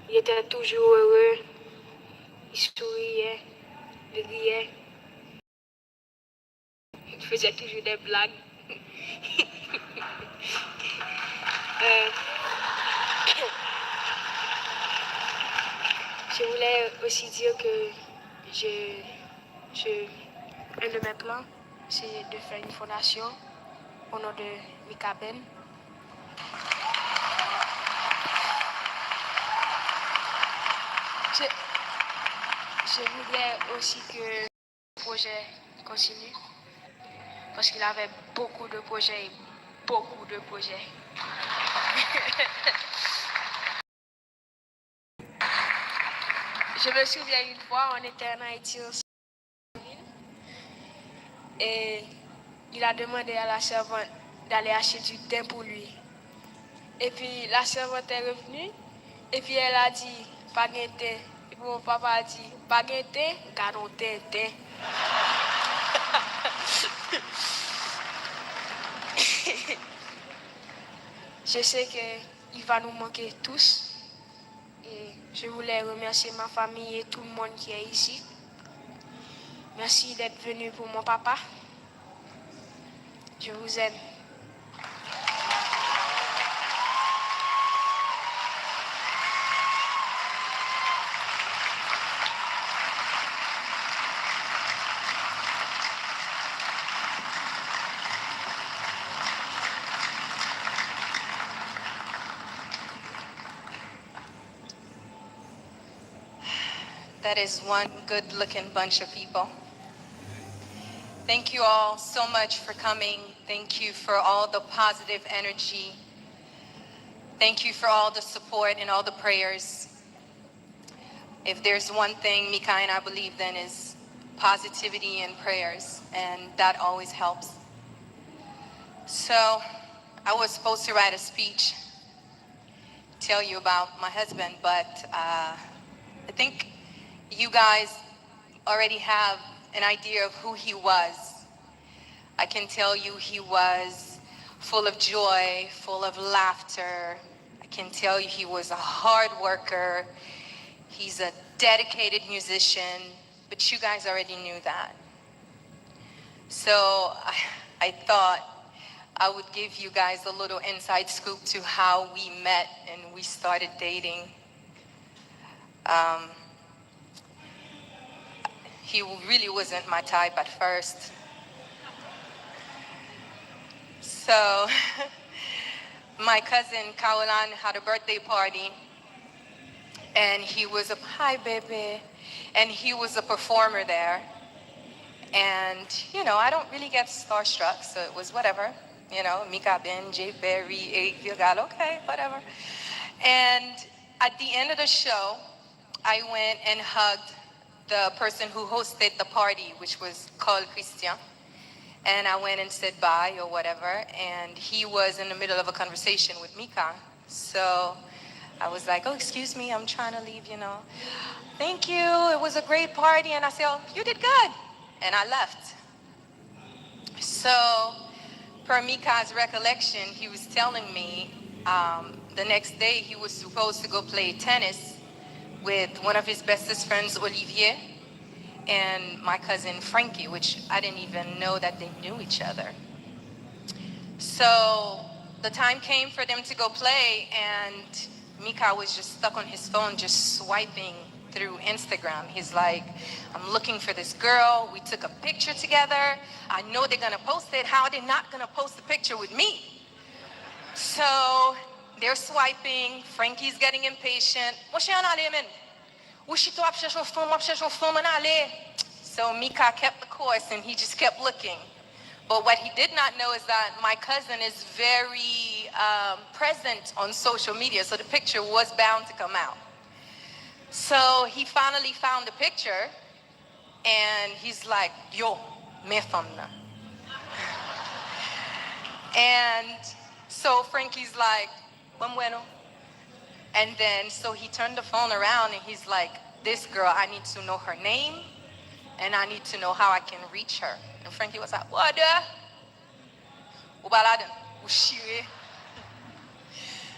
Il était toujours heureux, il souriait, il riait, il faisait toujours des blagues. Je voulais aussi dire que un de mes plans, c'est de faire une fondation au nom de Mikaben. Je voudrais aussi que le projet continue parce qu'il avait beaucoup de projets. Je me souviens une fois, on était en Haïti et il a demandé à la servante d'aller acheter du thym pour lui. Et puis la servante est revenue et puis elle a dit, pas de thym. Et puis mon papa a dit, pas de thym, gardons thym. Je sais qu'il va nous manquer tous. Et je voulais remercier ma famille et tout le monde qui est ici. Merci d'être venu pour mon papa. Je vous aime. That is one good-looking bunch of people. Thank you all so much for coming. Thank you for all the positive energy. Thank you for all the support and all the prayers. If there's one thing Mika and I believe in is positivity and prayers, and that always helps. So I was supposed to write a speech, tell you about my husband, but I think you guys already have an idea of who he was. I can tell you he was full of joy, full of laughter. I can tell you he was a hard worker. He's a dedicated musician, but you guys already knew that. So I thought I would give you guys a little inside scoop to how we met and we started dating. He really wasn't my type at first. So my cousin Kòman had a birthday party and he was hi baby, and he was a performer there. And you know, I don't really get starstruck, so it was whatever. You know, Mikaben, J. Berry, okay, whatever. And at the end of the show, I went and hugged the person who hosted the party, which was called Christian. And I went and said bye or whatever. And he was in the middle of a conversation with Mika. So I was like, oh, excuse me, I'm trying to leave, you know. Thank you, it was a great party. And I said, oh, you did good. And I left. So per Mika's recollection, he was telling me the next day he was supposed to go play tennis with one of his bestest friends, Olivier, and my cousin Frankie, which I didn't even know that they knew each other. So the time came for them to go play, and Mika was just stuck on his phone, just swiping through Instagram. He's like, I'm looking for this girl. We took a picture together. I know they're gonna post it. How are they not gonna post a picture with me? So they're swiping. Frankie's getting impatient. So Mika kept the course and he just kept looking. But what he did not know is that my cousin is very present on social media, so the picture was bound to come out. So he finally found the picture and he's like, yo, me famna. And so Frankie's like, bueno. And then, so he turned the phone around and he's like, this girl, I need to know her name and I need to know how I can reach her. And Frankie was like, what?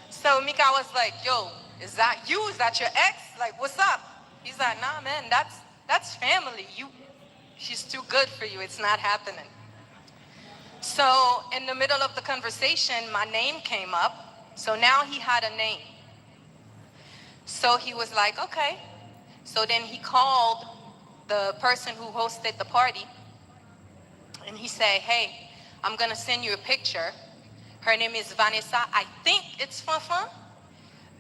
So Mika was like, yo, is that you? Is that your ex? Like, what's up? He's like, nah, man, that's family. She's too good for you. It's not happening. So in the middle of the conversation, my name came up. So now he had a name. So he was like, okay. So then he called the person who hosted the party and he said, hey, I'm gonna send you a picture. Her name is Vanessa. I think it's Fanfan.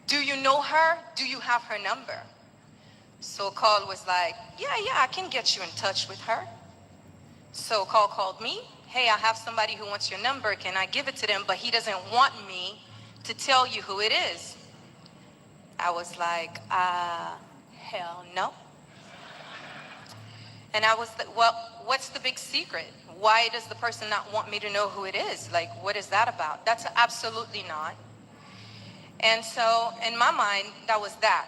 Do you know her? Do you have her number? So Carl was like, yeah, I can get you in touch with her. So Carl called me. Hey, I have somebody who wants your number. Can I give it to them? But he doesn't want me to tell you who it is. I was like, hell no. And I was like, well, what's the big secret? Why does the person not want me to know who it is? Like, what is that about? That's absolutely not. And so in my mind, that was that.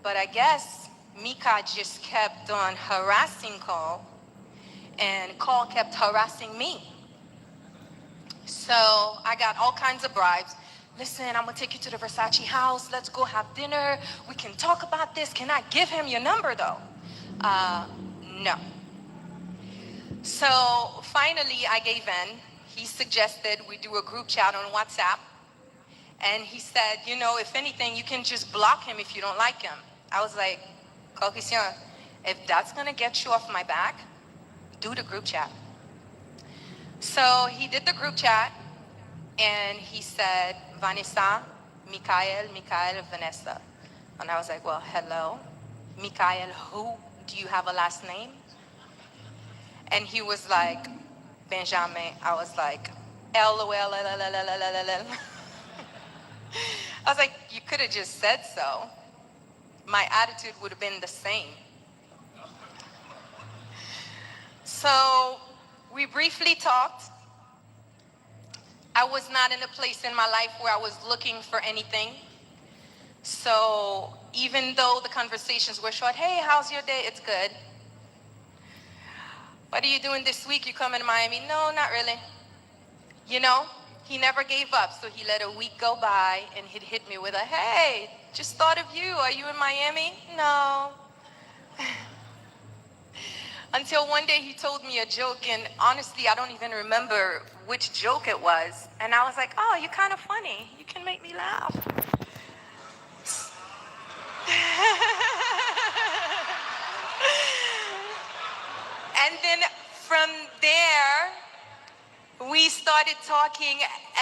But I guess Mika just kept on harassing Carl and Carl kept harassing me. So I got all kinds of bribes. Listen, I'm gonna take you to the Versace house. Let's go have dinner. We can talk about this. Can I give him your number though? No. So finally I gave in. He suggested we do a group chat on WhatsApp. And he said, you know, if anything, you can just block him if you don't like him. I was like, kesyon, if that's gonna get you off my back, do the group chat. So he did the group chat and he said, Vanessa, Mikael, Vanessa. And I was like, well, hello, Mikael, who? Do you have a last name? And he was like, Benjamin. I was like, LOL. I was like, you could have just said so. My attitude would have been the same. So we briefly talked. I was not in a place in my life where I was looking for anything. So even though the conversations were short, hey, how's your day? It's good. What are you doing this week? You coming to Miami? No, not really. You know, he never gave up. So he let a week go by and he'd hit me with a, hey, just thought of you. Are you in Miami? No. Until one day he told me a joke, and honestly, I don't even remember which joke it was. And I was like, oh, you're kind of funny. You can make me laugh. And then from there, we started talking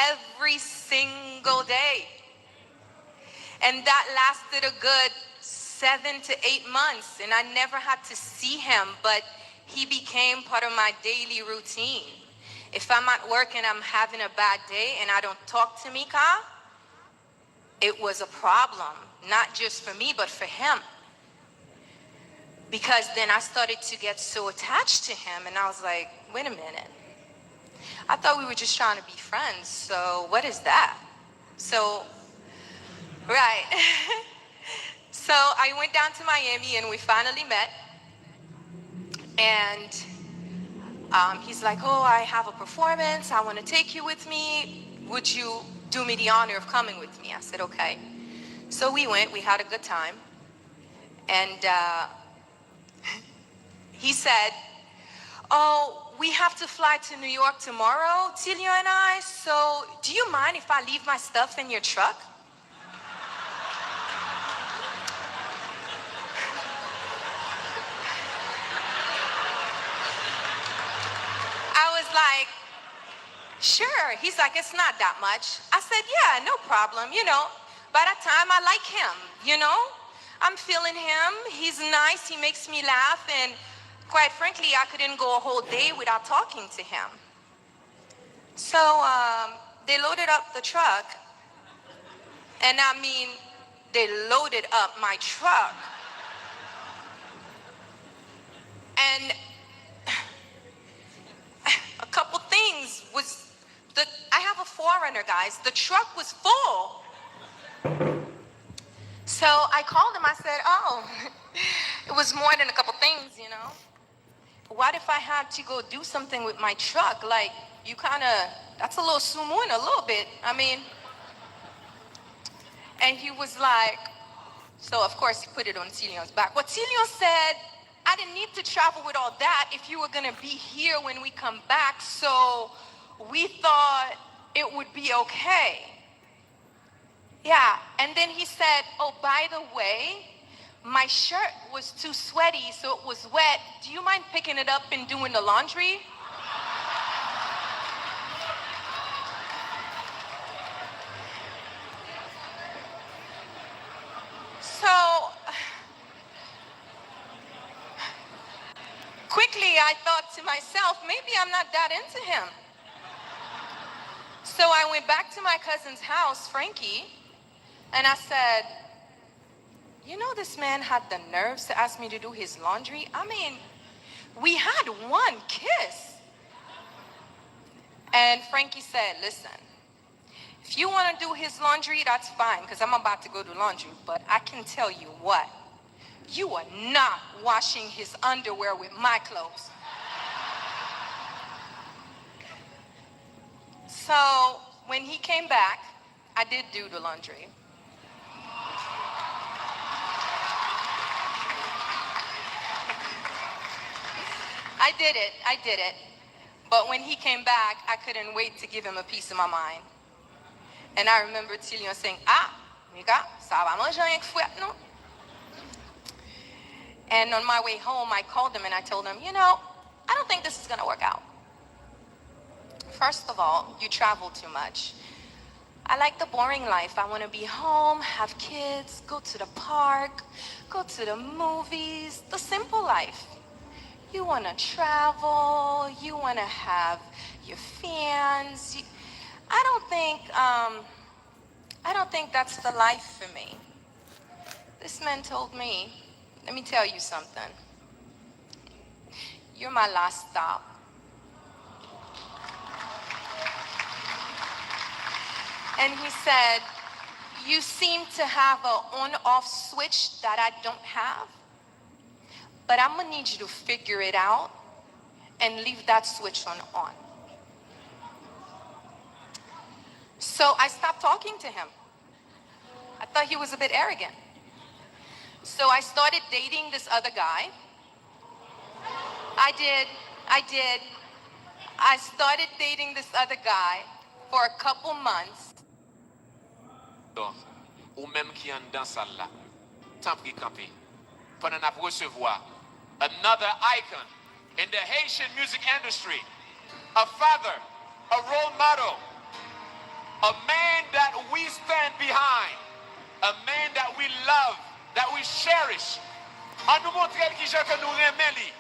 every single day. And that lasted a good 7 to 8 months, and I never had to see him, but he became part of my daily routine. If I'm at work and I'm having a bad day and I don't talk to Mika, it was a problem, not just for me, but for him. Because then I started to get so attached to him, and I was like, wait a minute. I thought we were just trying to be friends, so what is that? So, right. So I went down to Miami and we finally met. And he's like, oh, I have a performance. I want to take you with me. Would you do me the honor of coming with me? I said, okay. So we went, we had a good time. And he said, oh, we have to fly to New York tomorrow, Tilio and I. So do you mind if I leave my stuff in your truck? Like, sure. He's like, it's not that much. I said, yeah, no problem. You know, by that time I like him, you know, I'm feeling him. He's nice. He makes me laugh. And quite frankly, I couldn't go a whole day without talking to him. So they loaded up the truck. And I mean, they loaded up my truck. And a couple things was that I have a 4Runner, guys. The truck was full. So I called him. I said, oh, it was more than a couple things, you know. What if I had to go do something with my truck? Like, you kind of, that's a little sumun, a little bit. I mean, and he was like, So, of course, he put it on Cilion's back. But Cilion said, I didn't need to travel with all that if you were going to be here when we come back, so we thought it would be okay. Yeah, and then he said, oh, by the way, my shirt was too sweaty, so it was wet. Do you mind picking it up and doing the laundry? So, quickly I thought to myself, maybe I'm not that into him. So I went back to my cousin's house, Frankie, and I said, you know, this man had the nerves to ask me to do his laundry. I mean, we had one kiss. And Frankie said, listen, if you want to do his laundry, that's fine, because I'm about to go do laundry. But I can tell you what, you are not washing his underwear with my clothes. So when he came back, I did do the laundry. I did it. But when he came back, I couldn't wait to give him a piece of my mind. And I remember Cilion saying, Mika, ça va manger avec fouette, non? And on my way home, I called him and I told him, you know, I don't think this is going to work out. First of all, you travel too much. I like the boring life. I want to be home, have kids, go to the park, go to the movies, the simple life. You want to travel, you want to have your fans. I don't think that's the life for me. This man told me, let me tell you something. You're my last stop. And he said, you seem to have an on-off switch that I don't have, but I'm gonna need you to figure it out and leave that switch on. So I stopped talking to him. I thought he was a bit arrogant. So I started dating this other guy. I did. I started dating this other guy for a couple months. Ou même qui en dans salle là, tant pis camper. Pendant à recevoir another icon in the Haitian music industry, a father, a role model, a man that we stand behind, a man that we love, that we cherish. En nous montrer qui j'ai que nous remercions.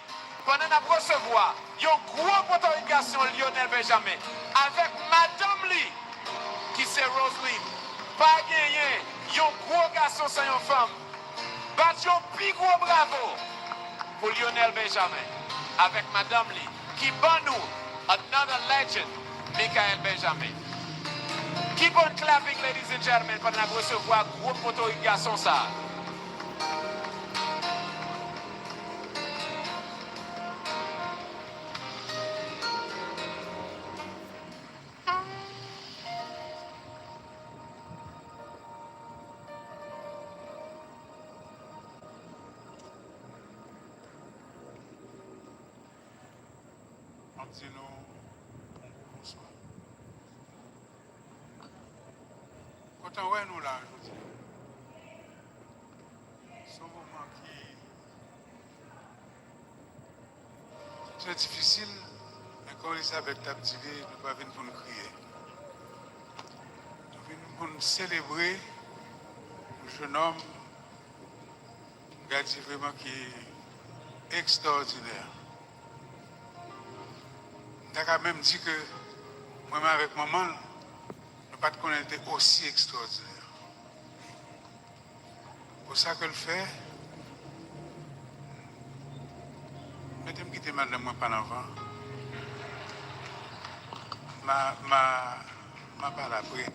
Pendant à recevoir, un gros motorisation Lionel Benjamin avec Madanm li, qui c'est Roseline. Pas gagné, un gros garçon sans une femme. Battu un plus gros bravo pour Lionel Benjamin avec Madanm li, qui bat nous another legend, Mikaben Benjamin. Keep on clapping, ladies and gentlemen, pendant à recevoir gros motorisation ça. Dis-nous bonsoir. Quand on voit nous là, je dis, c'est un moment qui est très difficile, mais comme Elisabeth a dit, nous ne pas venir pour nous crier. Nous venons pour nous célébrer un jeune homme, un gars vraiment qui est extraordinaire. Je quand même dit que moi-même avec maman, je ne pas connaître aussi extraordinaire. Pour ça que le fait, mettez-moi quitter madame moi pas avant. Ma parole après.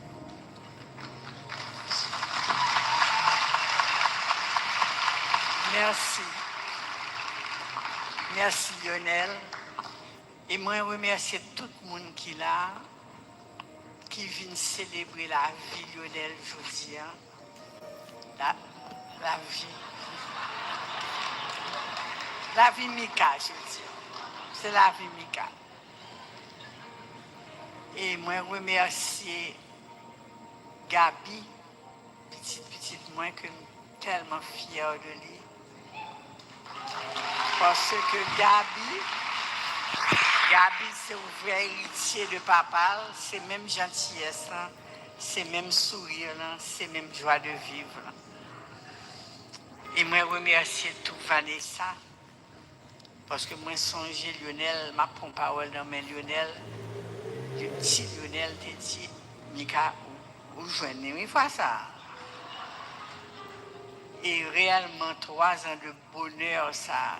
Merci. Merci Lionel. Et moi, remercie tout le monde qui est là, qui vient célébrer la vie Lionel aujourd'hui. La vie. La vie Mika, je veux dire. C'est la vie Mika. Et moi, remercier Gabi, petite moi, que tellement fière de lui. Parce que Gabi, c'est un vrai héritier de papa, c'est même gentillesse, hein, c'est même sourire, hein, c'est même joie de vivre. Hein. Et moi, remercier tout Vanessa, parce que moi, songe Lionel, ma pompe parole dans mes Lionel, le petit Lionel te dit, Mika, où joignez une fois ça. Et réellement, 3 ans de bonheur, ça,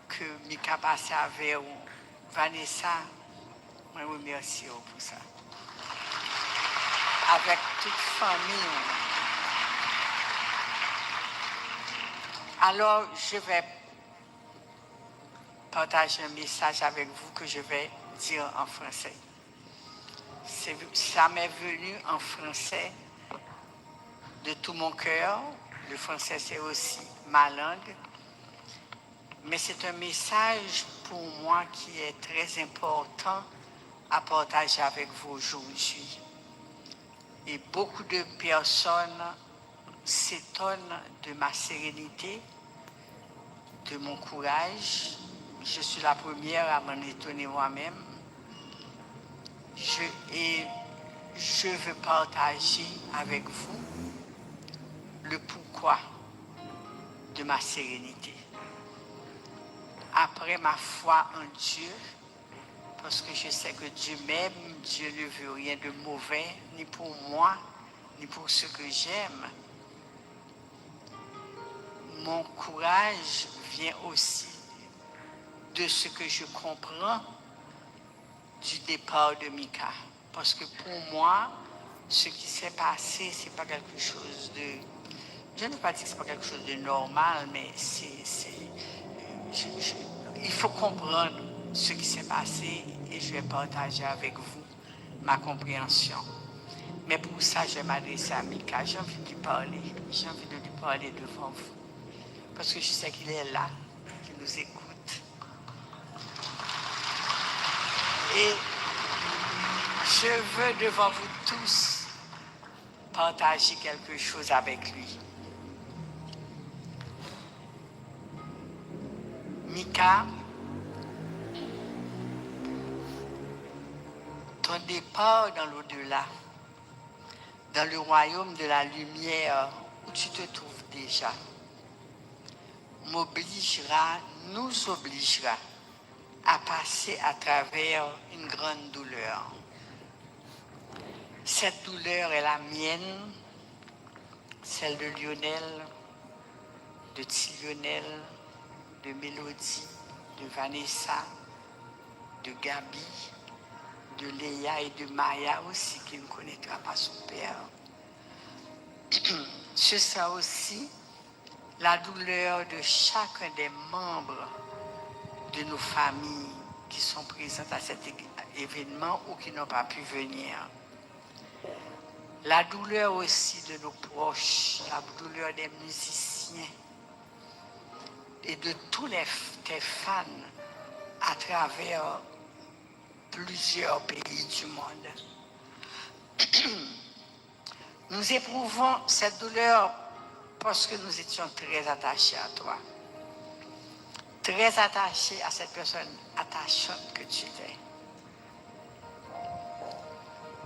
que Mika passait avec Vanessa, moi, remercie pour ça. Avec toute famille. Alors, je vais partager un message avec vous que je vais dire en français. Ça m'est venu en français de tout mon cœur. Le français, c'est aussi ma langue. Mais c'est un message pour moi qui est très important à partager avec vous aujourd'hui. Et beaucoup de personnes s'étonnent de ma sérénité, de mon courage. Je suis la première à m'en étonner moi-même. Et je veux partager avec vous le pourquoi de ma sérénité. Après ma foi en Dieu, parce que je sais que Dieu m'aime, Dieu ne veut rien de mauvais, ni pour moi, ni pour ceux que j'aime. Mon courage vient aussi de ce que je comprends du départ de Mika. Parce que pour moi, ce qui s'est passé, c'est pas quelque chose de... Je ne veux pas dire que c'est pas quelque chose de normal, mais il faut comprendre ce qui s'est passé et je vais partager avec vous ma compréhension. Mais pour ça, je vais m'adresser à Mika. J'ai envie de lui parler. J'ai envie de lui parler devant vous. Parce que je sais qu'il est là, qu'il nous écoute. Et je veux devant vous tous partager quelque chose avec lui. Mika, ton départ dans l'au-delà, dans le royaume de la lumière où tu te trouves déjà, m'obligera, nous obligera à passer à travers une grande douleur. Cette douleur est la mienne, celle de Lionel, de Lionel, de Mélodie, de Vanessa, de Gabi, de Léa et de Maya aussi, qui ne connaîtra pas son père. Ce sera aussi la douleur de chacun des membres de nos familles qui sont présentes à cet événement ou qui n'ont pas pu venir. La douleur aussi de nos proches, la douleur des musiciens et de tous tes fans à travers plusieurs pays du monde. Nous éprouvons cette douleur parce que nous étions très attachés à toi. Très attachés à cette personne attachante que tu étais.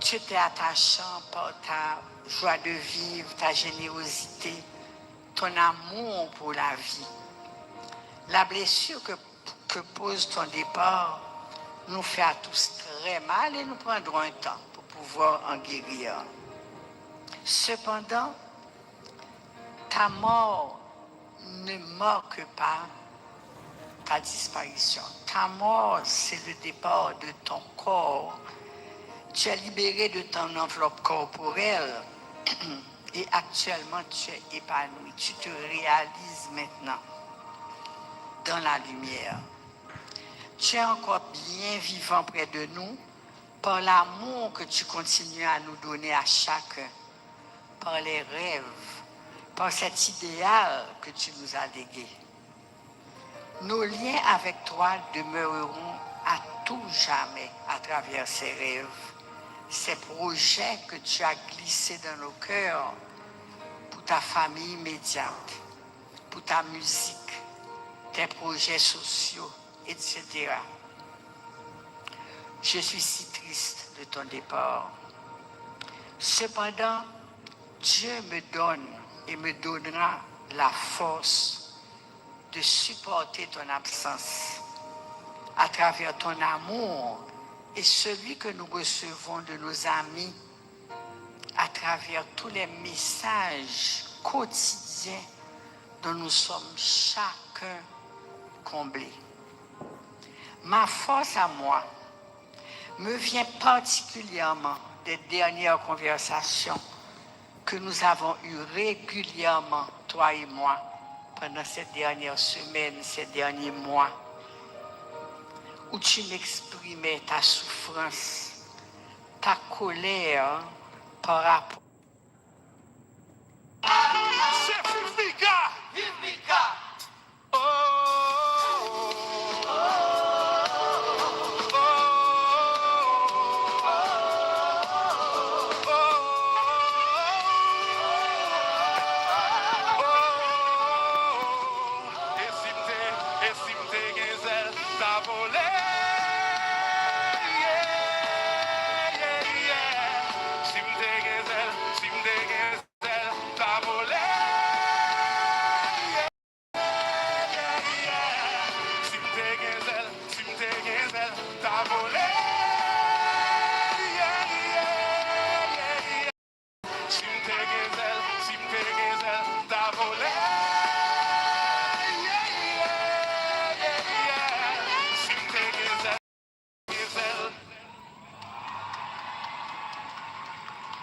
Tu étais attachant par ta joie de vivre, ta générosité, ton amour pour la vie. La blessure que pose ton départ nous fait à tous très mal et nous prendrons un temps pour pouvoir en guérir. Cependant, ta mort ne marque pas ta disparition. Ta mort, c'est le départ de ton corps. Tu es libéré de ton enveloppe corporelle et actuellement tu es épanoui. Tu te réalises maintenant dans la lumière. Tu es encore bien vivant près de nous par l'amour que tu continues à nous donner à chacun, par les rêves, par cet idéal que tu nous as légué. Nos liens avec toi demeureront à tout jamais à travers ces rêves, ces projets que tu as glissés dans nos cœurs pour ta famille immédiate, pour ta musique, tes projets sociaux, etc. Je suis si triste de ton départ. Cependant, Dieu me donne et me donnera la force de supporter ton absence à travers ton amour et celui que nous recevons de nos amis à travers tous les messages quotidiens dont nous sommes chacun comblés. Ma force à moi me vient particulièrement des dernières conversations que nous avons eues régulièrement, toi et moi, pendant ces dernières semaines, ces derniers mois, où tu m'exprimais ta souffrance, ta colère par rapport.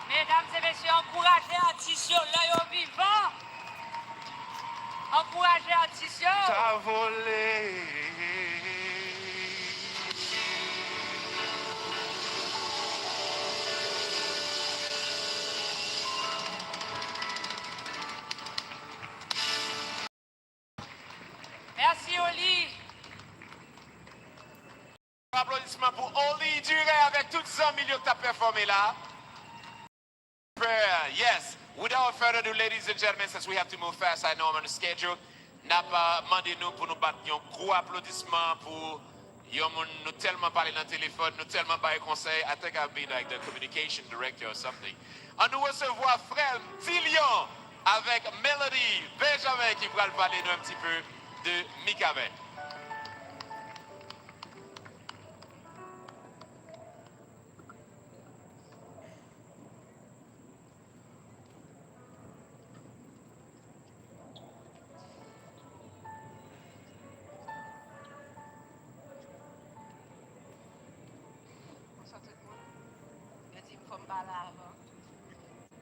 Mesdames et messieurs, encouragez l'artiste là au vivant. Encouragez l'artiste. T'as volé. Merci Oli. Applaudissements pour Oli Duré avec toutes les amis que tu as performé là. Yes, without further ado, ladies and gentlemen, since we have to move fast, I know I'm on a schedule. N'a pas demandé nous pour nous battre un gros applaudissement pour nous tellement parler dans le téléphone, nous tellement parler conseil. I think I've been like the communication director or something. On nous recevoir frère Tillion avec Melody Benjamin qui va parler un petit peu de Mikaben.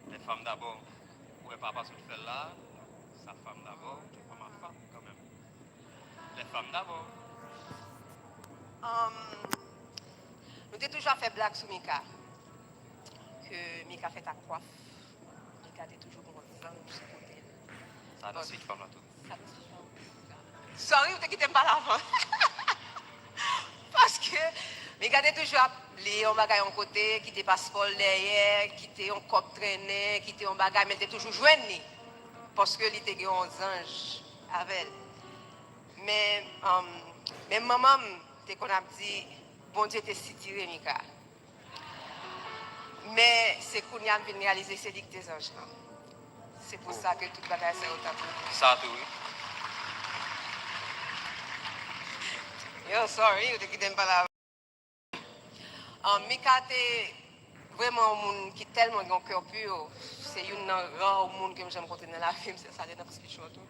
Les femmes d'abord. Ouais, papa, ce que tu fais là, sa femme d'abord, pas ma femme quand même. Les femmes d'abord. Nous avons toujours fait blague sur Mika. Que Mika fait ta coiffe. Mika était toujours bon vent sur ce côté. Ça a dansé, tu parles là tout. Sorry, vous ne quittez pas l'avant. Parce que Mika était toujours les on bagaille en côté, qui était passeport derrière, qui était en cop traîné, qui était en bagaille, mais était toujours joigné. Parce que il était un ange avec elle. Mais maman, t'es qu'on a dit, bon Dieu t'es si tiré, Mika. Mais c'est qu'on y a venu réaliser ces dictés anges. C'est pour ça que toute bagaille c'est autant. Ça tout, oui. Yo, sorry, vous ne quittez pas là. Mika est vraiment un monde qui est tellement un cœur pur. C'est une rare monde que j'aime rencontrer dans la film, c'est ça, dans le speech tout.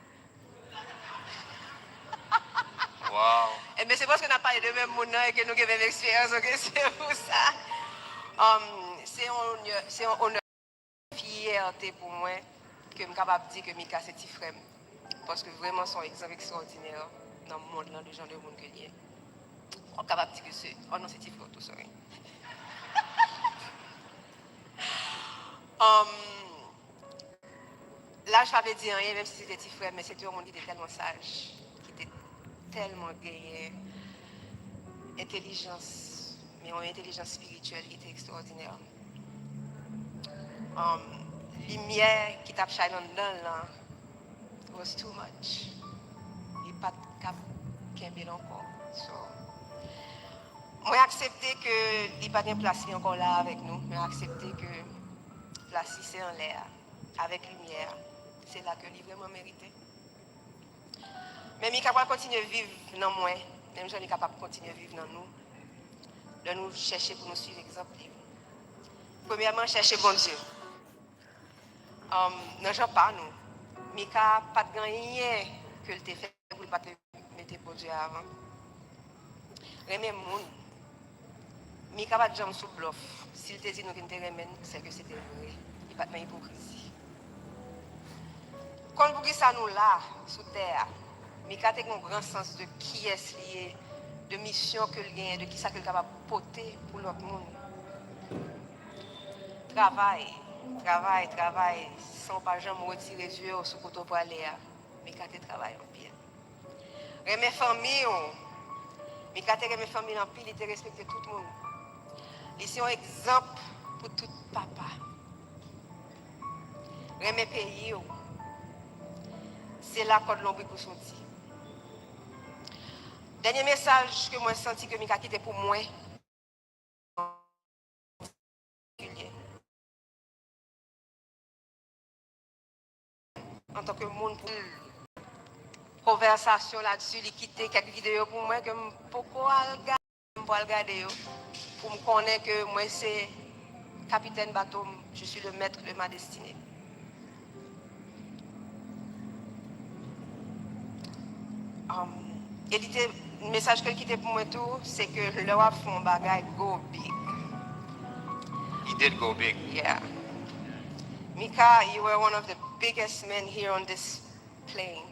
Wow. Et mais c'est parce qu'on a parlé de même monde et que nous avons une expérience, okay? C'est pour ça. C'est un honneur, une fierté pour moi que je suis capable de dire que Mika c'est petit frère. Parce que vraiment, c'est un exemple extraordinaire dans le monde, dans le genre de monde que lié. On est capable de dire que c'est. Oh non, c'est petit frère, tout ça. là, je ne vais pas dire rien, même si c'était petit frère, mais c'était un monde qui était tellement sage, qui était tellement gagné, intelligence, mais une intelligence spirituelle qui était extraordinaire. Lumière qui t'a shine dedans là, was too much. Il pas cap kembel encore. So, moi accepter que il pas de place encore là avec nous, mais accepter que place c'est en l'air avec lumière. C'est là que il vraiment mérité. Mais il est capable de continuer à vivre dans moi, même si il est capable de continuer à vivre dans nous, de nous chercher pour nous suivre l'exemple. Premièrement, chercher bon Dieu. Non, j'en pas nous. Mika pas de rien que le te fait pour pas te mettre pour Dieu avant. Remè moun. Mika pas de jambe sous bluff. S'il te dit nous qu'il te remène, c'est que c'était vrai. Il pas de hypocrisie. Quand vous ça nous là, sous terre, Mika a un grand sens de qui est lié, de mission que le gagne, de qui ça qu'il est capable de porter pour l'autre monde. Travail, sans pas jamais retirer les yeux sur le côté pour aller. Mais quand tu travailles en pile. Mes familles, mais quand tu mes familles en pile, ils respectent tout le monde. Ils sont un exemple pour tout papa. Mes pays, c'est là qu'on l'oublie pour sortir. Dernier message que moi senti que Mika quitté pour moi. En tant que monde pour conversation là-dessus, il quitté quelques vidéos pour moi que pourquoi regarder pour me connaître que moi c'est capitaine bateau, je suis le maître de ma destinée. Et le message qu'il quitté pour moi tout, c'est que le roi font bagay go big. He did go big. Yeah. Mika, you were one of the biggest men here on this plane.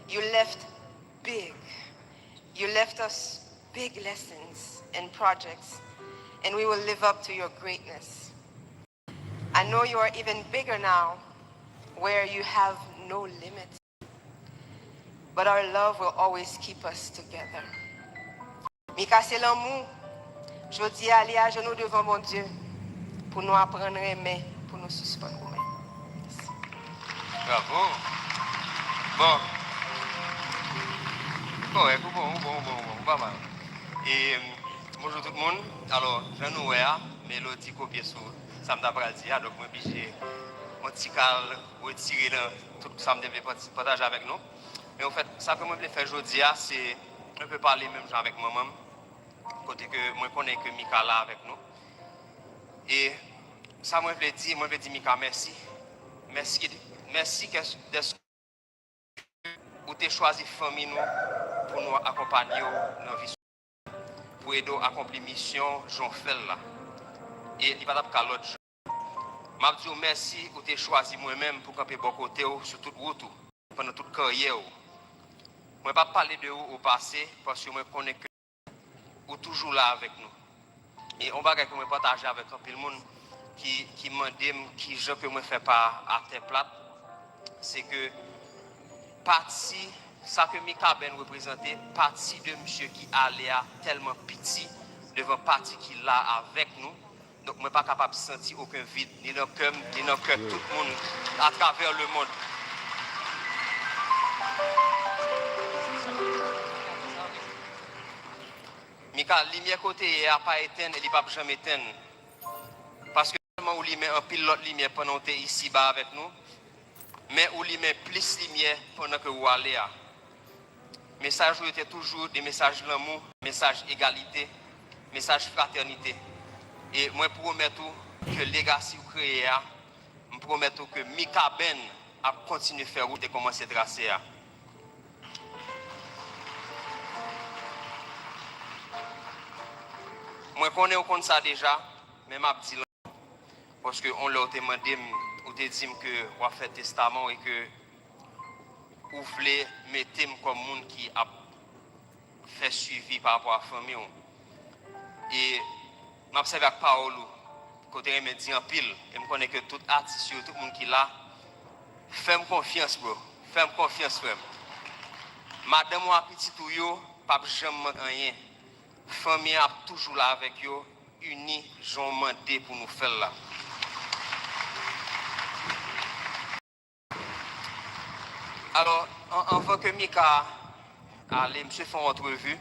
You left big. You left us big lessons and projects, and we will live up to your greatness. I know you are even bigger now, where you have no limits. But our love will always keep us together. Mika, c'est l'amour. Je dis aller à genoux devant mon Dieu pour nous apprendre à aimer, pour nous suspendre. Bravo. Bon. Bon, pas mal. Et bonjour tout le monde. Alors, je nous vois, mélodie copiée sur ça me d'après dire, donc moi obligé mon petit cal retirer tout ça me devait partager avec nous. Mais en fait, ça que moi je voulais faire aujourd'hui, c'est un peu parler même avec maman, côté que moi connais que Mika là avec nous. Et ça moi je voulais dire Mika merci. Merci d'être où tu as choisi famille nous pour nous accompagner dans la vie, pour aider à accomplir la mission j'en fais là. Et il va pas l'autre. Je dis merci pour tu as choisi moi-même pour camper bon côté sur toute route pendant toute carrière. Je ne vais pas parler de vous au passé parce que je connais que vous êtes toujours là avec nous. Et on va partager avec un peu de monde qui m'a dit qui je peux me faire pas à terre plate. C'est que partie, ça que Mikaben représentait, partie de monsieur qui allait tellement petit devant partie qui est là avec nous. Donc, je ne suis pas capable de sentir aucun vide, ni dans le cœur, ni dans le cœur de tout le monde à travers le monde. Mika, la lumière côté n'a pas éteinte, elle n'a pas jamais éteinte. Parce que seulement on lui met un pile l'autre lumière pendant que tu es ici-bas avec nous, mais on lui met plus de lumière pendant que vous allez là. Message était toujours des messages d'amour, messages d'égalité, messages de fraternité. Et moi, je promets que le legacy vous créez, je promets que Mikaben a continué à faire route et commencer à tracer. Moi, je connais ça déjà, mais je dis parce qu'on l'a demandé, on t'a dit que on va faire testament et que vous voulez mettre comme monde qui a fait suivi par rapport à la famille. Et m'observe avec parole côté me dit en pile et me connais que tout artiste tout le monde qui là Fais-moi confiance, bro. Fais-moi confiance, frère. Madame ou petit tout yo, pas jamais rien. Famille a toujours là avec yo, unis, j'en demandé pour nous faire là. Alors, avant que Mika allait, monsieur fait une entrevue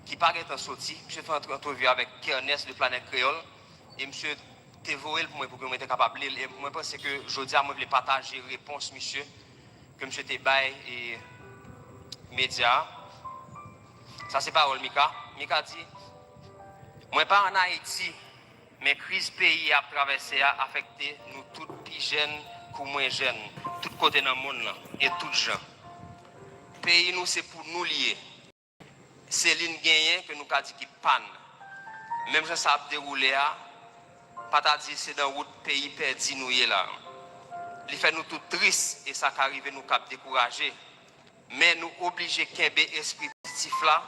qui paraît en sortie, monsieur fait une entrevue avec Ernest de Planète Créole et monsieur dévoilé pour moi pour que je sois capable de lire. Et moi, je pense que je dis à moi, je voulais partager la réponse, monsieur, que monsieur Tebaye et médias. Ça, c'est parole, Mika. Mika dit, moi, pas en Haïti, mais crise pays a traversé, a affecté nous tous, plus jeunes que moins jeunes, tous côtés dans le monde là, et tous gens. Pays nous, c'est pour nous lier. C'est l'une gagnée que nous avons dit qui panne. Même si ça a déroulé, pas ta dit c'est dans le pays perdu nous là. Il fait nous tout tristes et ça qui arrive nous cap décourager. Mais nous obligés qu'un esprit positif là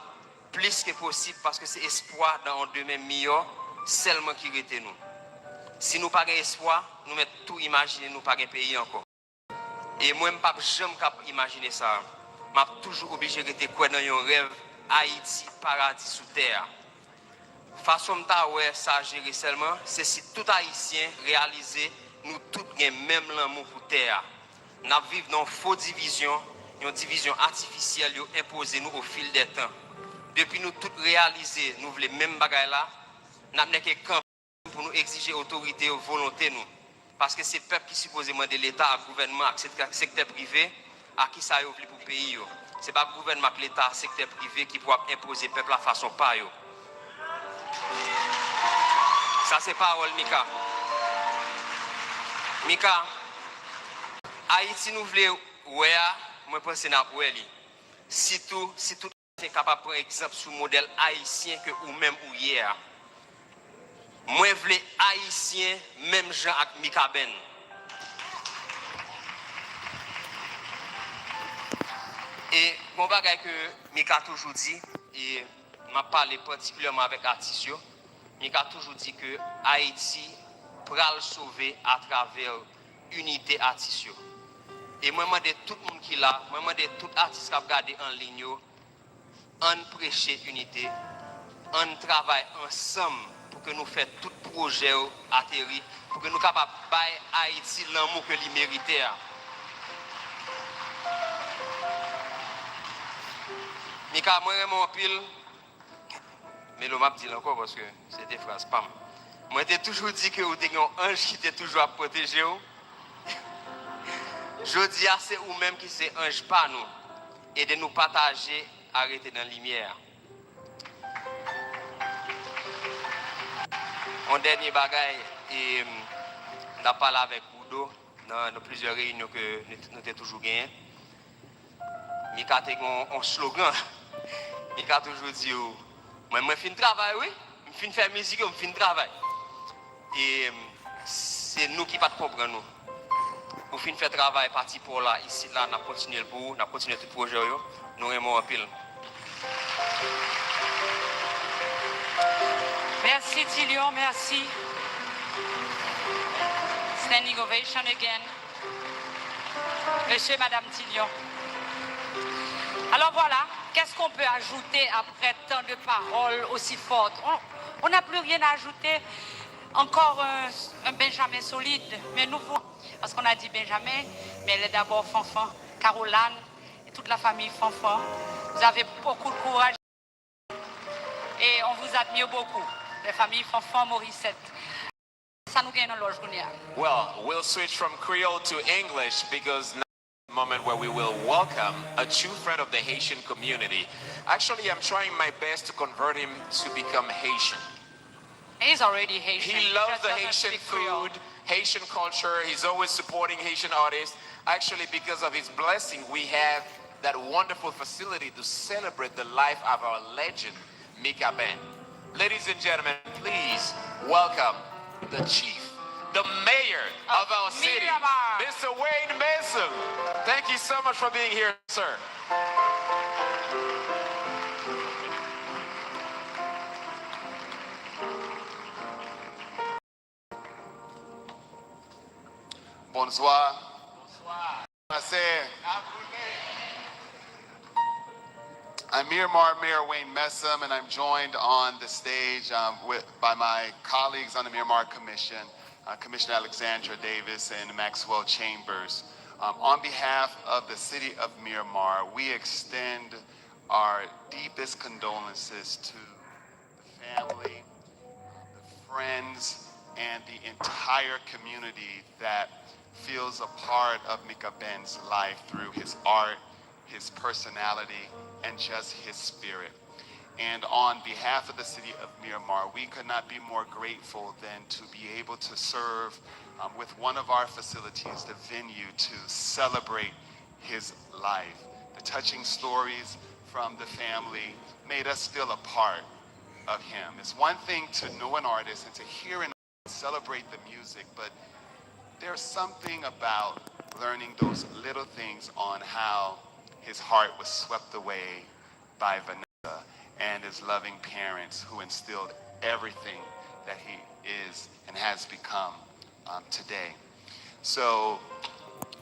plus que possible parce que c'est espoir dans un demain meilleur seulement qui reste nous. Si nous pas espoir, nous mettons tout imaginer nous pas un pays encore. Et moi même pas jamais imaginer ça. M'a toujours obligé de rester quoi dans un rêve Haïti paradis sous terre. Façon ta ouais ça gérer seulement c'est si tout haïtien réaliser nous tous gain même l'amour pour terre. N'a vivre dans faux division, une division artificielle imposée nous au fil des temps. Depuis nous tous réaliser nous voulons même bagaille là, n'a pas que camp pour nous exiger autorité et volonté nous. Parce que c'est le peuple qui supposément de l'État, le gouvernement, le secteur privé, à qui ça veut pour le pays. Ce n'est pas le gouvernement, l'État, le secteur privé qui pourra imposer le peuple à façon pas. Ça, c'est parole, Mika. Mika, Haïti nous voulons, ouais, moi, je pense que c'est si tout est capable de prendre exemple sur le modèle haïtien que ou même ou hier. Moi, je veux haïtien, même gens avec Mikaben. Et mon bagage que Mika a toujours dit, et m'a parlé particulièrement avec Artisio, Mika a toujours dit que Haïti pourra le sauver à travers l'unité Artisio. Et moi, je demande tout le monde qui est là, moi, je demande tout artiste qui a regardé en ligne, on prêche l'unité, on travaille ensemble pour que nous fassions tout projet atterri, pour que nous soyons capables de faire Haïti l'amour que lui méritait. Mika, moi, je suis pile. Mais le m'a dit encore parce que c'est des phrases spam. Moi, j'ai toujours dit que vous avez un ange qui était toujours à protéger. Je dis à c'est vous-même qui c'est ange pas nous. Et de nous partager, arrêter dans la lumière. Mon dernier bagaille, et on a parlé avec Udo dans plusieurs réunions que nous avons toujours gagnées. Mika a un slogan. Mika a toujours dit, moi, je fais un travail, oui. Je fais faire musique, je fais un travail. Et c'est nous qui ne comprenons nous. Nous faisons faire travail parti pour là, ici, là, on a continué le bout, on a continué tout le projet, nous aimons un pile. Merci Tillion, merci. Standing ovation again. Monsieur et Madame Tillion. Alors voilà, qu'est-ce qu'on peut ajouter après tant de paroles aussi fortes? On n'a plus rien à ajouter. Encore un Benjamin solide, mais nouveau. Parce qu'on a dit Benjamin, mais elle est d'abord Fanfan, Caroline et toute la famille Fanfan. Vous avez beaucoup de courage et on vous admire beaucoup. Les familles Fanfan, Morissette. Ça nous gagne dans l'âge. Well, we'll switch from Creole to English because now is the moment where we will welcome a true friend of the Haitian community. Actually, I'm trying my best to convert him to become Haitian. He's already Haitian. He loves the Haitian food, Haitian culture. He's always supporting Haitian artists. Actually, because of his blessing, we have that wonderful facility to celebrate the life of our legend, Mikaben. Ladies and gentlemen, please welcome the chief, the mayor of our city, Mr. Wayne Mason. Thank you so much for being here, sir. Bonsoir. I'm Miramar Mayor Wayne Messam, and I'm joined on the stage by my colleagues on the Miramar Commission, Commissioner Alexandra Davis and Maxwell Chambers. On behalf of the city of Miramar, we extend our deepest condolences to the family, the friends, and the entire community that feels a part of Mikaben's life through his art, his personality, and just his spirit. And on behalf of the city of Miramar, we could not be more grateful than to be able to serve with one of our facilities, the venue, to celebrate his life. The touching stories from the family made us feel a part of him. It's one thing to know an artist and to hear and celebrate the music, but there's something about learning those little things on how his heart was swept away by Vanessa and his loving parents who instilled everything that he is and has become today. So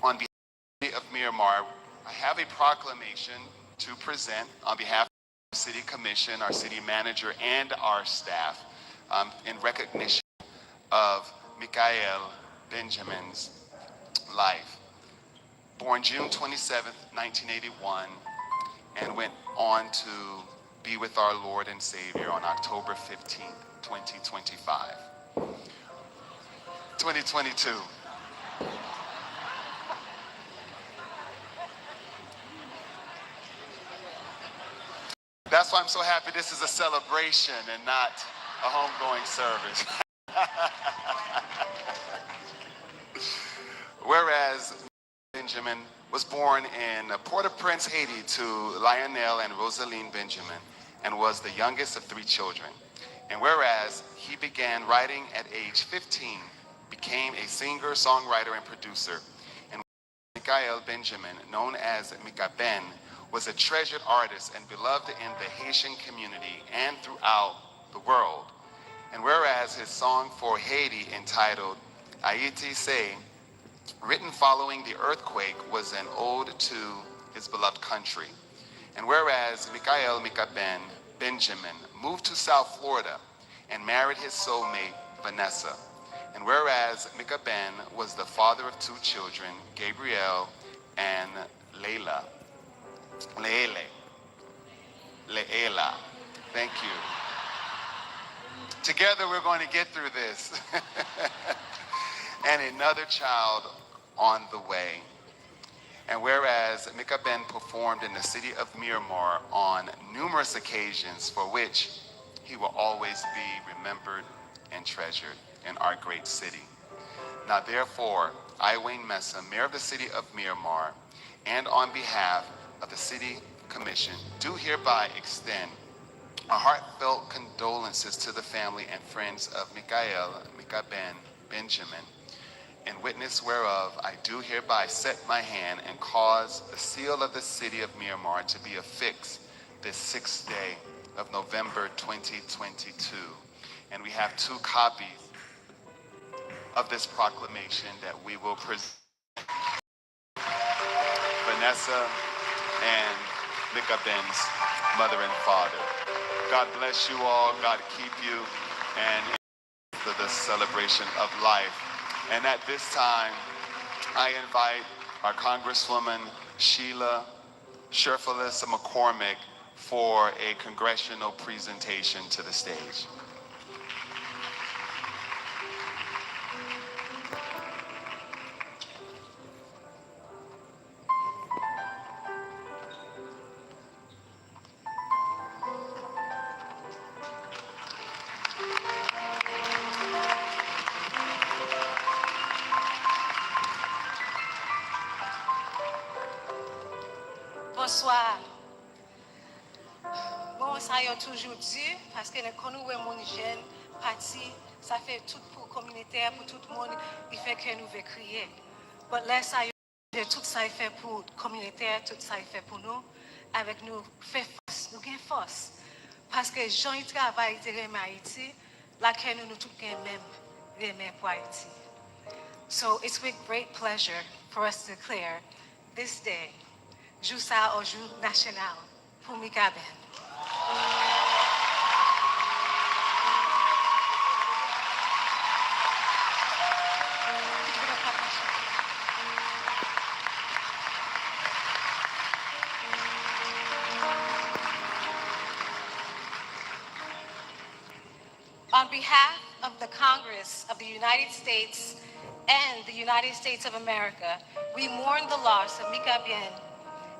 on behalf of Miramar, I have a proclamation to present on behalf of the City Commission, our city manager, and our staff in recognition of Mikael Benjamin's life. Born June 27th, 1981, and went on to be with our Lord and Savior on October 15th, 2025. 2022. That's why I'm so happy this is a celebration and not a homegoing service. Whereas Benjamin was born in Port-au-Prince, Haiti to Lionel and Rosaline Benjamin and was the youngest of 3 children. And whereas he began writing at age 15, became a singer, songwriter, and producer. And Mikael Benjamin, known as Mikaben, was a treasured artist and beloved in the Haitian community and throughout the world. And whereas his song for Haiti entitled Haïti written following the earthquake, was an ode to his beloved country. And whereas Mikael Mikaben Benjamin moved to South Florida and married his soulmate, Vanessa. And whereas Mikaben was the father of 2 children, Gabriel and Leila. Thank you. Together we're going to get through this. And another child on the way. And whereas Mikaben performed in the city of Miramar on numerous occasions for which he will always be remembered and treasured in our great city. Now therefore, I, Wayne Messam, Mayor of the city of Miramar, and on behalf of the City Commission, do hereby extend our heartfelt condolences to the family and friends of Mikaben Benjamin, in witness whereof I do hereby set my hand and cause the seal of the city of Miramar to be affixed this 6th day of November 2022. And we have 2 copies of this proclamation that we will present. Vanessa and Mikaben's mother and father. God bless you all, God keep you, and for the celebration of life. And at this time, I invite our Congresswoman Sheila Sherfelis McCormick for a congressional presentation to the stage. Bonsoir. Bon, ça y a toujours dit, parce que quand nous voyons les jeunes partis, ça fait tout pour communautaire, pour tout le monde, il fait que nous veut crier. Mais là, ça y a tout ça il fait pour communautaire, tout ça il fait pour nous, avec nous, fait force, nous gagnons force. Parce que Jean, il travaille en Haïti, là que nous tous même pour Haïti. So it's with great pleasure for us to declare this day, jour ça au jour national pour Mikaben. On behalf of the Congress of the United States and the United States of America, we mourn the loss of Mikaben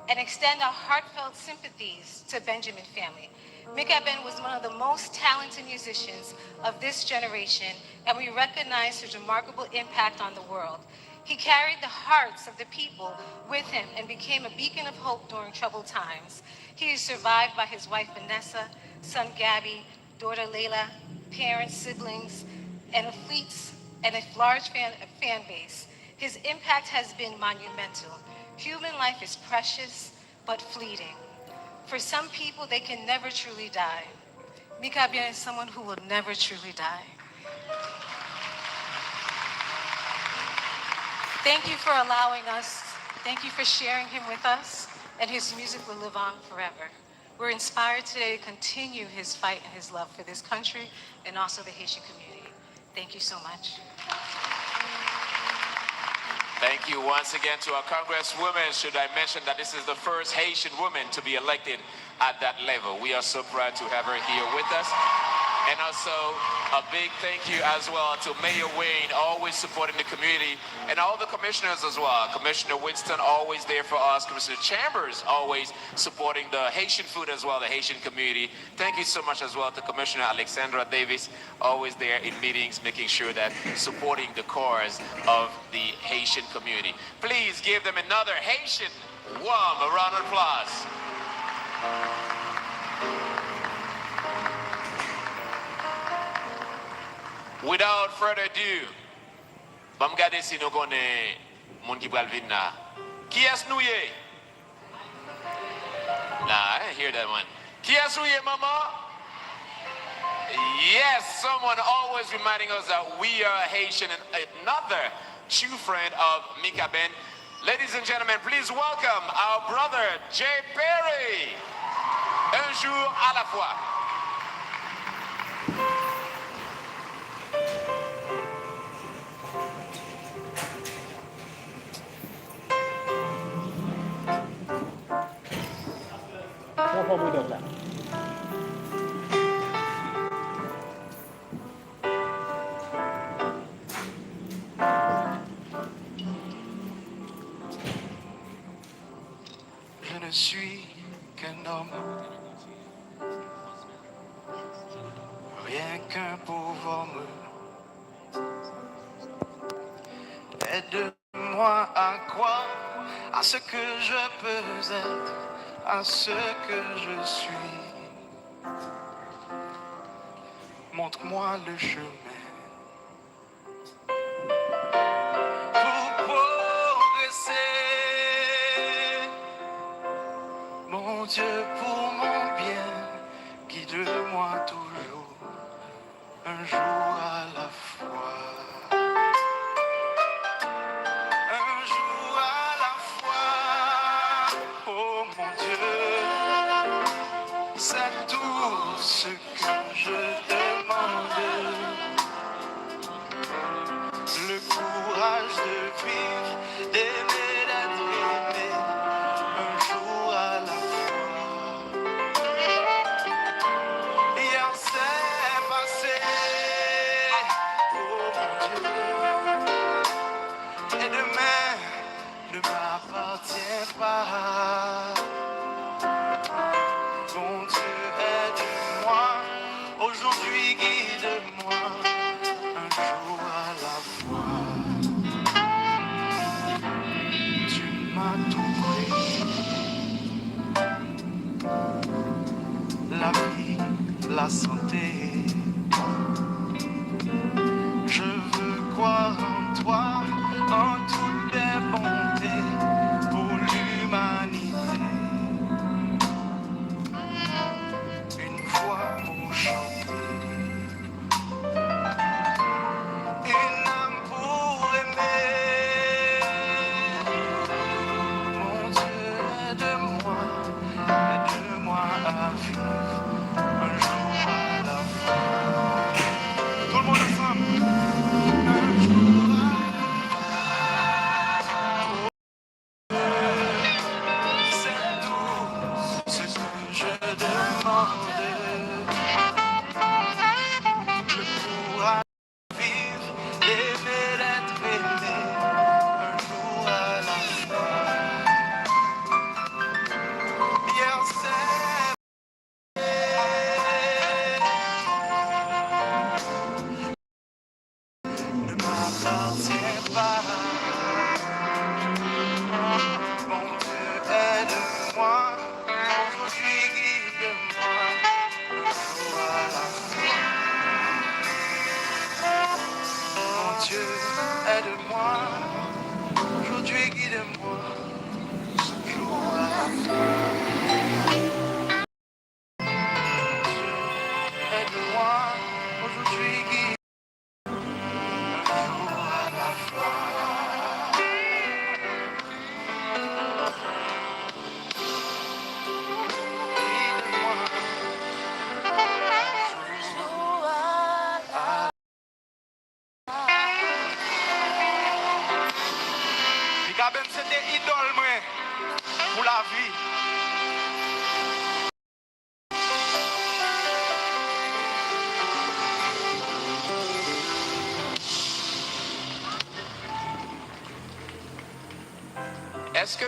and extend our heartfelt sympathies to Benjamin family. Mikaben was one of the most talented musicians of this generation, and we recognize his remarkable impact on the world. He carried the hearts of the people with him and became a beacon of hope during troubled times. He is survived by his wife Vanessa, son Gabby, daughter Layla, parents, siblings, and a large fan base. His impact has been monumental. Human life is precious but fleeting. For some people, they can never truly die. Mikaben is someone who will never truly die. Thank you for allowing us, thank you for sharing him with us, and his music will live on forever. We're inspired today to continue his fight and his love for this country and also the Haitian community. Thank you so much. Thank you once again to our Congresswoman. Should I mention that this is the first Haitian woman to be elected at that level. We are so proud to have her here with us. And also a big thank you as well to Mayor Wayne, always supporting the community, and all the commissioners as well. Commissioner Winston, always there for us. Commissioner Chambers, always supporting the Haitian food as well, the Haitian community. Thank you so much as well to Commissioner Alexandra Davis, always there in meetings, making sure that supporting the cause of the Haitian community. Please give them another Haitian warm round of applause. Without further ado, bam gade si nou konnen moun ki pral vin na. Ki es nou ye? Nah, I hear that one. Ki es nou ye, mama? Yes, someone always reminding us that we are Haitian, and another true friend of Mikaben. Ladies and gentlemen, please welcome our brother Jay Perry. Un jour à la fois. Je ne suis qu'un homme, rien qu'un pauvre homme. Aide-moi à croire à ce que je peux être, à ce que je suis. Montre-moi le chemin pour progresser. Mon Dieu, pour mon bien, guide-moi toujours, un jour à la fois. Un jour à la fois. Oh mon Dieu, c'est tout ce que je demande. Le courage de vivre, d'aimer, d'être aimé, un jour à la fois. Hier c'est passé, oh mon Dieu, et demain ne m'appartient pas. Mon Dieu, aide-moi, aujourd'hui guide-moi, un jour à la fois. Tu m'as tout pris, la vie, la santé. Je veux croire en toi, en toutes tes bontés pour l'humanité. Une voix pour chanter, une âme pour aimer.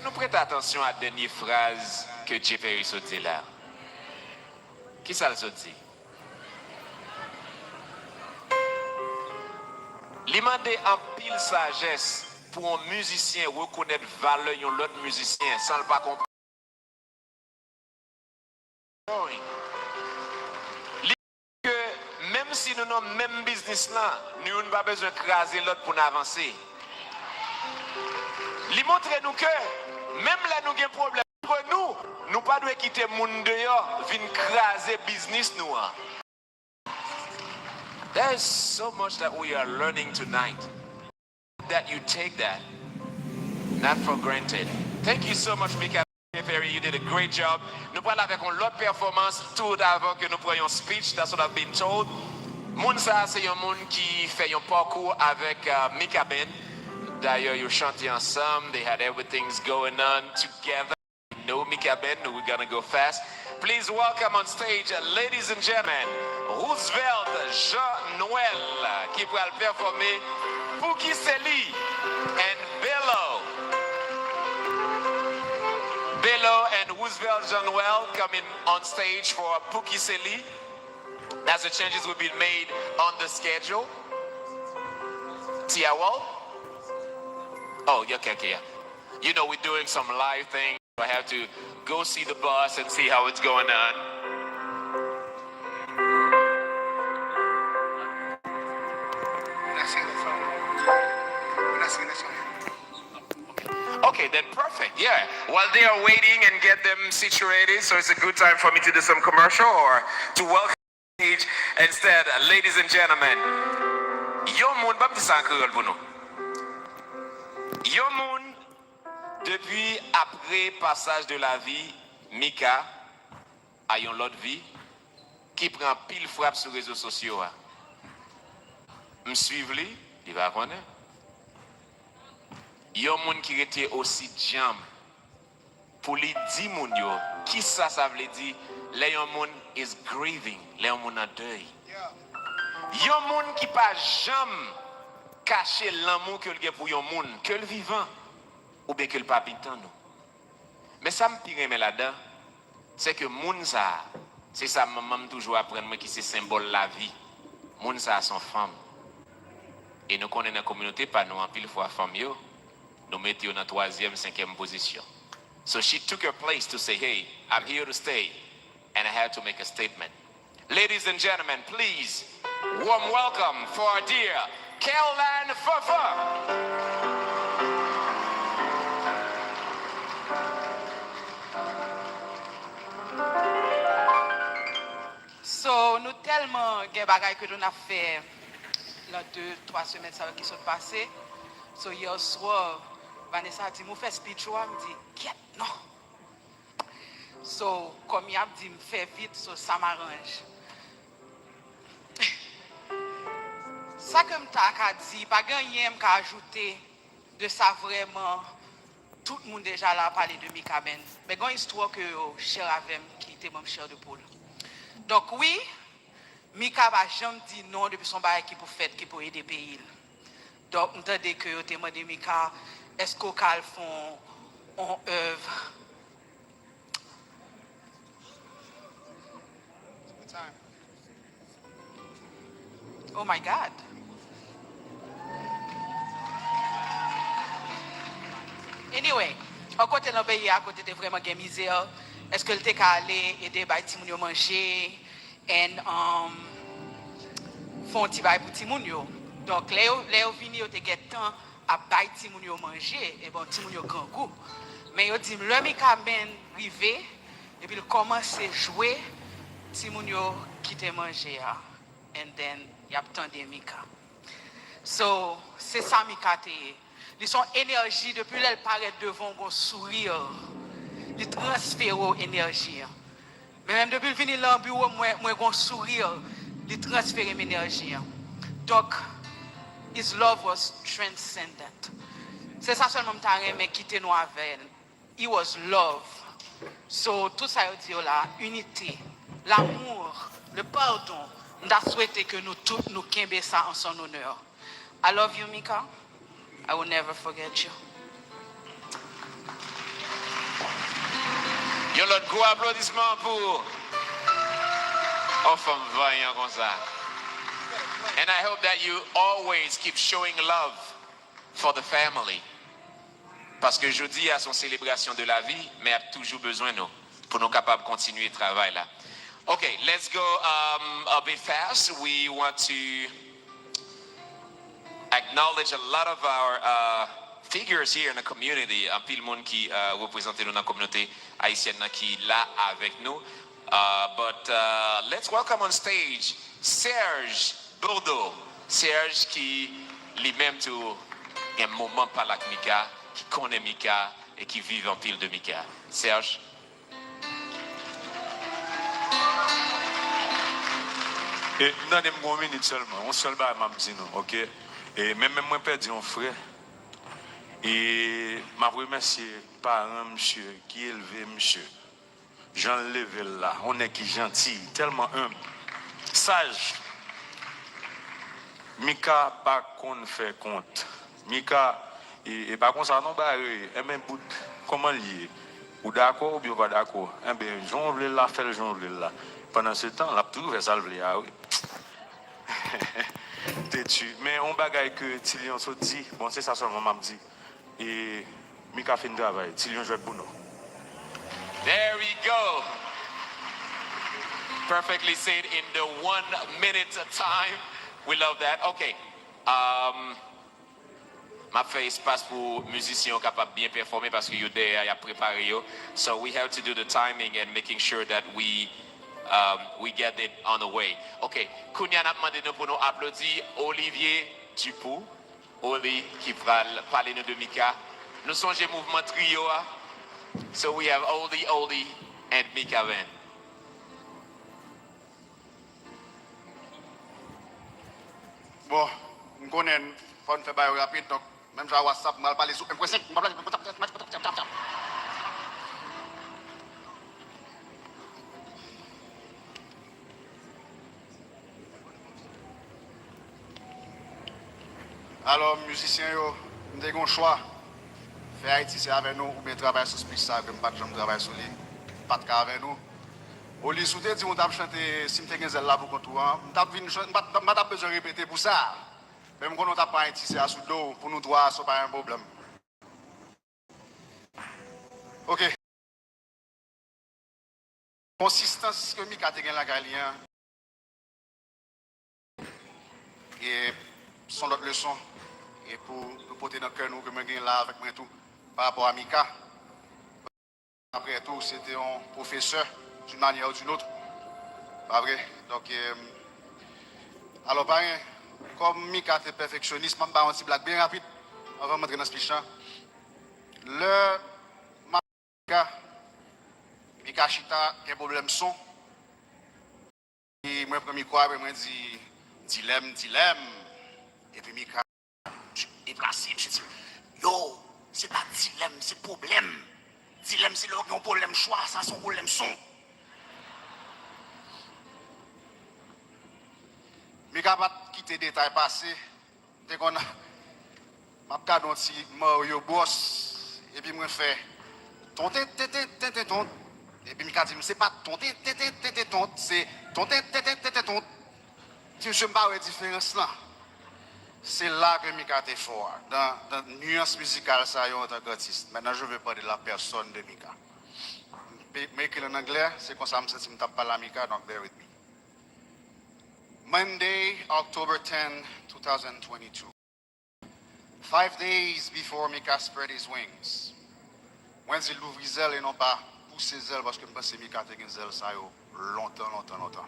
que nous prêtons attention à la dernière phrase que Jeffrey a dit là? Qui ça le dit? Il demande en pile sagesse pour un musicien reconnaître valeur de l'autre musicien sans le pas comprendre. Que même si nous avons le même business là, nous n'avons pas besoin de craser l'autre pour nous avancer. Il montre nous que même là nous avons un problème entre nous, nous ne pouvons pas quitter le monde dehors, venir craser le business nous. There's so much that we are learning tonight that you take that not for granted. Thank you so much, Mikaben. You did a great job. Nous parlons avec une autre performance tout avant que nous prenions speech. That's what I've been told. Mounsa, c'est un monde qui fait un parcours avec Mikaben. D'ailleurs, ils chantaient ensemble. They had everything's going on together. No Mikaben, we're gonna go fast. Please welcome on stage, ladies and gentlemen, Roosevelt Jean-Noël, qui va performer Poukiseli and Bello. Bello and Roosevelt Jean-Noël coming on stage for Poukiseli. As the changes will be made on the schedule. Tiawal? Oh, yeah, okay. You know, we're doing some live thing. I have to go see the boss and see how it's going on. Okay, then perfect. Yeah. While they are waiting and get them situated, so it's a good time for me to do some commercial or to welcome stage instead, ladies and gentlemen. Yo moun, ba mti san kreol pou nou. Yo moun, depuis après passage de la vie, Mika a une autre vie qui prend pile frappe sur les réseaux sociaux. Me suivre lui, il va connaître. Il y a un monde qui était aussi jam pour lui dire moun yo qui ça veut dire les monde is grieving, les monde en deuil. Il y a un monde qui pas jamais cacher l'amour que il pour un monde que le vivant ou bien que le pas habitant nous. Mais ça me pire mais là-dedans, c'est que moun ça, c'est ça maman toujours apprendre moi qui c'est symbole la vie. Moun ça son femme. Et nous connaissons la communauté pas nous en pile fois femme yo, nous mettons dans 3e, 5e position. So she took her place to say, hey, I'm here to stay and I had to make a statement. Ladies and gentlemen, please warm welcome for our dear Caroline Fafa. So, nous tellement de bagages que nous avons fait dans 2-3 semaines qui sont passées. So, hier soir, Vanessa a dit, je fais speech, je me dis, non. So, comme il a dit, je fais vite, so, ça m'arrange. Ça que je t'ai dit, pas rien qu'à ajouter de ça vraiment. Tout le monde déjà là a parlé de Mikaben. Mais il y a une histoire que cher avec qui était mon cher de Paul. Donc oui, Mika va jamais dit non depuis son bail qui pour faire qui pour aider pays. Donc on entendait que au témoin de Mika, est-ce qu'au cal font on œuvre. Oh my God. Anyway, à côté de notre pays, à côté de vraiment de misère, est-ce que le t'es allé aider les petits manger et font un petit bail pour les petits. Donc, les vini, ils ont temps à les petits manger et bon, les petits grand goût. Mais ils disent, le Mikaben arrivé et puis il commence à jouer, les petits quittent manger. And then, il y a tant de Mika. So, c'est ça Mika t'es. Ils sont énergie depuis qu'elle paraît devant un sourire. Ils transfèrent l'énergie. Mais même depuis qu'il vient dans le bureau, moi un sourire, ils transfèrent l'énergie. Donc, his love was transcendent. C'est ça seulement que mais quitter nous avec elle. He was love. So, tout ça veut dire là, unité, l'amour, le pardon. Nous avons souhaité que nous tous nous quimbions ça en son honneur. I love you, Mika. I will never forget you. Yon l'autre gros applaudissement pour enfant vaillant comme ça. And I hope that you always keep showing love for the family. Parce que jeudi a son célébration de la vie, mais a toujours besoin de nous pour nous capables de continuer le travail là. Okay, let's go a bit fast. We want to acknowledge a lot of our figures here in the community. Un pile monde qui représente nous dans la communauté haïtienne qui là avec nous. But let's welcome on stage Serge Bordeaux. Serge qui lui-même tout un moment par la Mika, qui connaît Mika et qui vit en pile de Mika. Serge. Et donnez-moi 1 minute seulement, on seul bas m'a dit non, ok? Et même moi perdu un frère. Et m'a remercié parents monsieur qui élevé monsieur. Jean levé là, on est qui gentil, tellement humble, sage. Mika pas qu'on fait compte. Mika et par contre ça non bah même bout comment lier ou d'accord ou bien pas d'accord. Eh bien j'en voulais la faire j'en voulais là. Pendant ce temps, la trouvé ça le ah oui. Têtu. Mais on bagaille que Tilion se dit, bon c'est ça seulement m'a dit. Et Mika fait un travail, Tilion joue pour nous. There we go. Perfectly said in the 1 minute time. We love that. Okay. Ma fait espace pour musiciens capables bien performer parce que you there, y a préparé yo. So we have to do the timing and making sure that we get it on the way. Okay, Kounya n'a demandé nous pour nous applaudir Olivier Dupou, Oli qui va parler nous de Mika. Nous sommes un mouvement trio. So we have Oli and Mikaben. Bon, nous connaissons, il faut faire bail rapide, donc même sur WhatsApp, je vais parler sur M5, alors, musiciens, nous avons un choix. Faire Haïti, c'est avec nous, ou bien travailler sur ce piste-là, que je ne travaille sur lui, pas de cas avec nous. Au lieu de dire, on a chanté si je suis là pour contour, je n'ai pas besoin de répéter pour ça. Même quand on n'a pas Haïti, c'est à sous dos, pour nous droits, ce n'est pas un problème. Ok. Consistance que Mika a gagné la Galien, et son autre leçon, et pour nous porter dans le cœur, nous, que je gagne là avec moi tout, par rapport à Mika. Après tout, c'était un professeur d'une manière ou d'une autre. Pas vrai? Donc, alors, comme Mika était perfectionniste, je vais faire un petit blague bien rapide avant de rentrer dans ce pichant. Le Mika Chita, il y a un problème son. Et moi, premier quoi, je dis dilemme. Et puis Mika, je suis déplacé, je dis, yo, c'est pas dilemme, c'est problème. Dilemme, c'est là qu'il y a un problème choix, ça, c'est un problème son. Mika pas quitter les détails passés. Dès qu'on a, je regarde un petit Mario Boss, et puis je fais, ton. Et puis Mika dit, c'est pas ton, c'est ton. Je ne sais pas la différence là. C'est là que Mika était fort, dans la nuance musicale, ça y est, en tant qu'artiste. Maintenant, je ne veux pas de la personne de Mika. Mais écrit en anglais, c'est comme ça que je me tape pas la Mika, donc bear with me. Monday, October 10, 2022. 5 days before Mika spread his wings. When il ouvre les ailes et non pas pousser les ailes, parce que je pense que Mika a des ailes, ça y est, longtemps.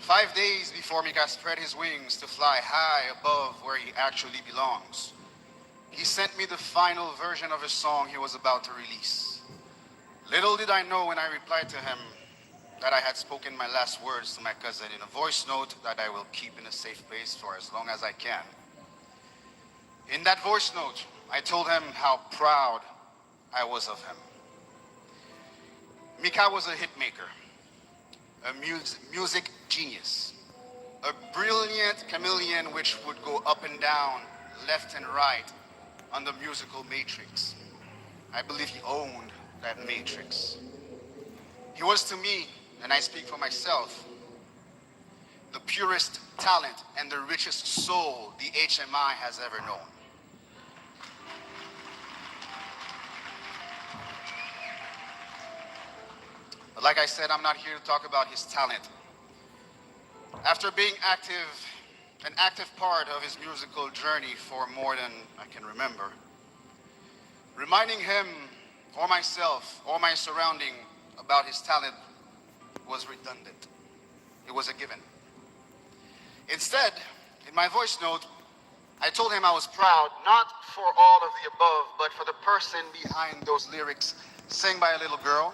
5 days before Mika spread his wings to fly high above where he actually belongs, he sent me the final version of a song he was about to release. Little did I know when I replied to him that I had spoken my last words to my cousin in a voice note that I will keep in a safe place for as long as I can. In that voice note, I told him how proud I was of him. Mika was a hit maker, a music genius, a brilliant chameleon which would go up and down, left and right on the musical matrix. I believe he owned that matrix. He was to me, and I speak for myself, the purest talent and the richest soul the HMI has ever known. But like I said, I'm not here to talk about his talent. After being an active part of his musical journey for more than I can remember, reminding him or myself or my surrounding about his talent was redundant. It was a given. Instead, in my voice note, I told him I was proud, not for all of the above, but for the person behind those lyrics sang by a little girl,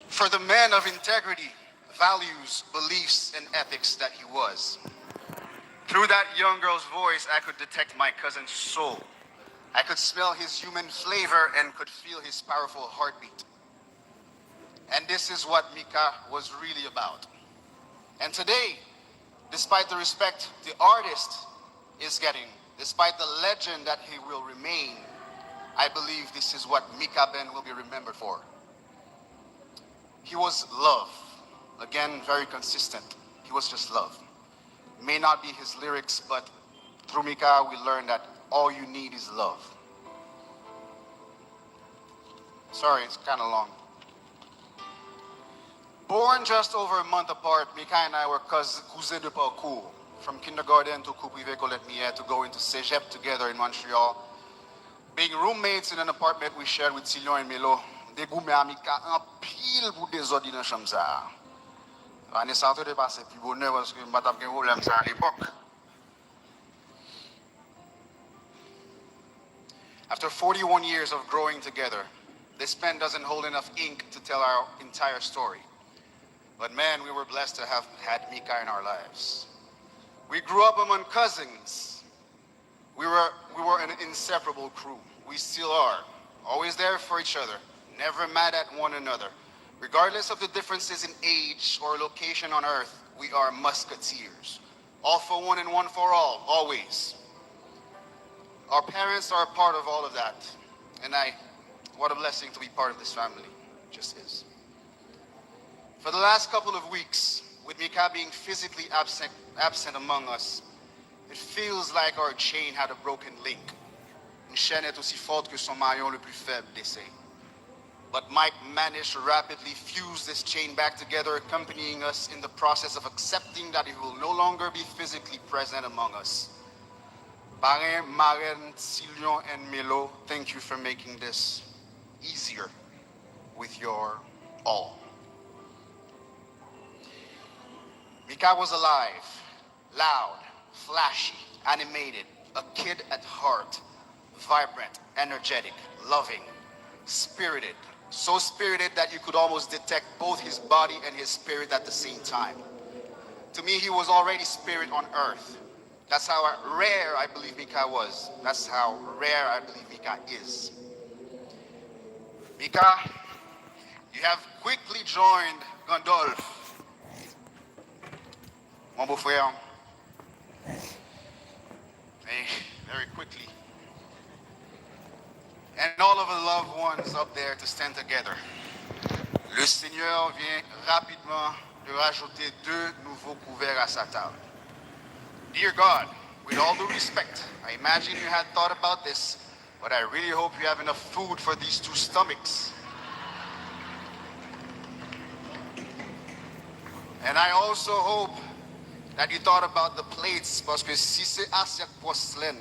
for the man of integrity, values, beliefs, and ethics that he was. Through that young girl's voice, I could detect my cousin's soul. I could smell his human flavor and could feel his powerful heartbeat. And this is what Mika was really about. And today, despite the respect the artist is getting, despite the legend that he will remain, I believe this is what Mikaben will be remembered for. He was love. Again, very consistent. He was just love. May not be his lyrics, but through Mika, we learned that all you need is love. Sorry, it's kind of long. Born just over a month apart, Mika and I were cousins de parcours. From kindergarten to coup privé Koulye-a to go into cégep together in Montreal. Being roommates in an apartment we shared with Sylvian and Melo, dégoumé à Mika en pile pour des ordres dans chambre ça. L'année ça a passé plus bonheur parce que Madanm gen problème ça à l'époque. After 41 years of growing together, this pen doesn't hold enough ink to tell our entire story. But man, we were blessed to have had Mika in our lives. We grew up among cousins. We were an inseparable crew. We still are. Always there for each other. Never mad at one another. Regardless of the differences in age or location on earth, we are musketeers. All for one and one for all, always. Our parents are a part of all of that. And what a blessing to be part of this family. It just is. For the last couple of weeks, with Mika being physically absent among us, it feels like our chain had a broken link. Une chaîne est aussi forte que son maillon le plus faible, they say. But Mike managed to rapidly fuse this chain back together, accompanying us in the process of accepting that he will no longer be physically present among us. Parrain, Marraine, Sylvian, and Melo, thank you for making this easier with your all. Mika was alive, loud, flashy, animated, a kid at heart, vibrant, energetic, loving, spirited, so spirited that you could almost detect both his body and his spirit at the same time. To me, he was already spirit on earth. That's how rare I believe Mika was. That's how rare I believe Mika is. Mika, you have quickly joined Gondolf. Mon beau-frère, very quickly. And all of the loved ones up there to stand together. Le Seigneur vient rapidement de rajouter 2 nouveaux couverts à sa table. Dear God, with all due respect, I imagine you had thought about this, but I really hope you have enough food for these 2 stomachs. And I also hope that you thought about the plates, parce que si c'est assiette porcelaine,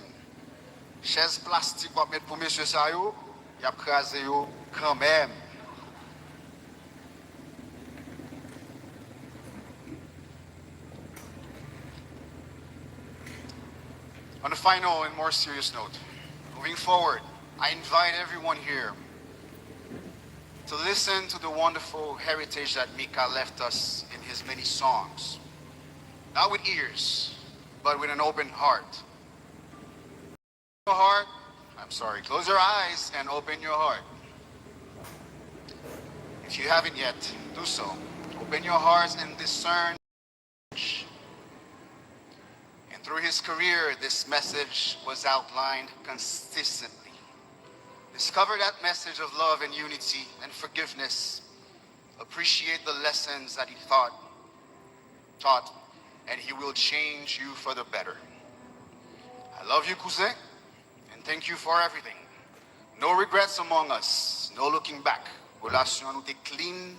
chaise plastique pour mettre pour monsieur ça yo, y a crasé yo quand même. On a final and more serious note, moving forward, I invite everyone here to listen to the wonderful heritage that Mika left us in his many songs. Not with ears, but with an open heart. Close your eyes and open your heart. If you haven't yet, do so. Open your hearts and discern. And Through his career, this message was outlined consistently. Discover that message of love and unity and forgiveness. Appreciate the lessons that he taught, and he will change you for the better. I love you, cousin, and thank you for everything. No regrets among us, no looking back. Relation nous est clean,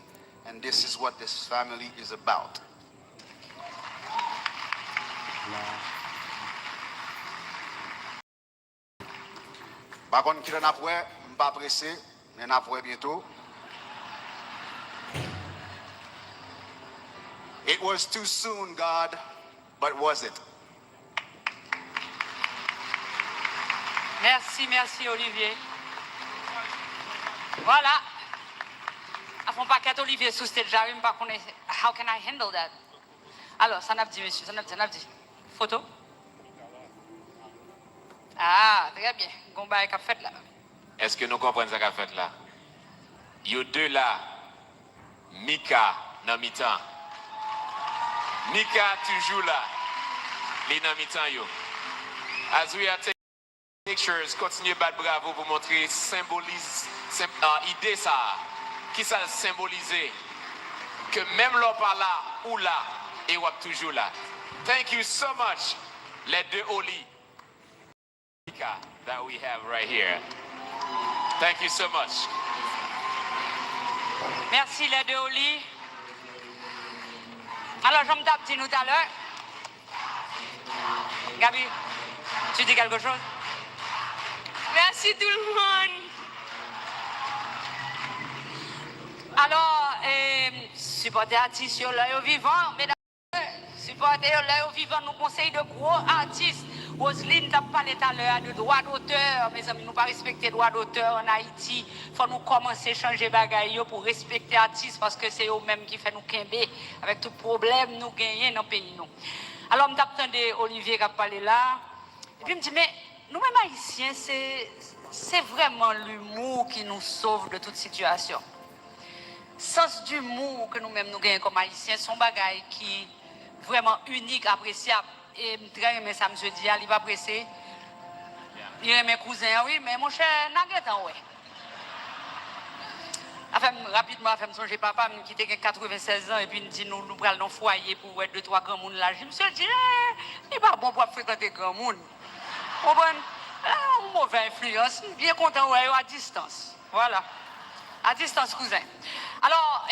and this is what this family is about. Par contre, qui n'a pas, pas pressé, mais n'a pas bientôt. It was too soon, God, but was it? Merci, merci Olivier. Voilà. À fond paquet Olivier sous stage, j'arrive pas connaître. How can I handle that? Alors, ça n'a pas dit, monsieur, ça n'a pas dit. Photo? Ah, très bien. Gomba est fait là. Est-ce que nous comprenons ce qu'a fait là? Yo deux là, Mika dans mi-temps. Mika toujours là, les dans mi-temps yo. As we are taking pictures, continuez battre bravo pour montrer idée ça, qui ça symbolise que même l'on pas là ou là, et on toujours là. Thank you so much, les deux Oli that we have right here. Thank you so much. Merci les deux Oli. Alors, je me tape dit tout à l'heure. Gabi, tu dis quelque chose? Merci tout le monde. Alors, supporter artistes là vivant, mesdames, supporter là vivant, nous conseillons de gros artistes. Roselyne t'a parlé tout à l'heure de droits d'auteur. Mes amis, nous pas respecter droits d'auteur en Haïti. Il faut nous commencer à changer bagaille pour respecter les artistes parce que c'est eux-mêmes qui font nous quimber avec tout problème nous gagner dans le pays. Nous. Alors, je m'attendais Olivier qui a parlé là. Et puis, je me dis, mais nous-mêmes Haïtiens, c'est vraiment l'humour qui nous sauve de toute situation. Sens d'humour que nous-mêmes nous gagnons comme Haïtiens sont bagailles qui vraiment uniques, appréciables. Et très aimé ça, monsieur Dia, il va presser. Il aime mes cousins, oui, mais mon cher, n'a pas ouais. Enfin, rapidement, je me songe papa, qui était 96 ans, et puis il dit, nous prenons dans le foyer pour être 2-3 grands monde là. Je me suis dit, il n'est pas bon pour fréquenter grand monde. Bon, une mauvaise influence, bien content, ouais, à distance. Voilà. À distance, cousin. Alors,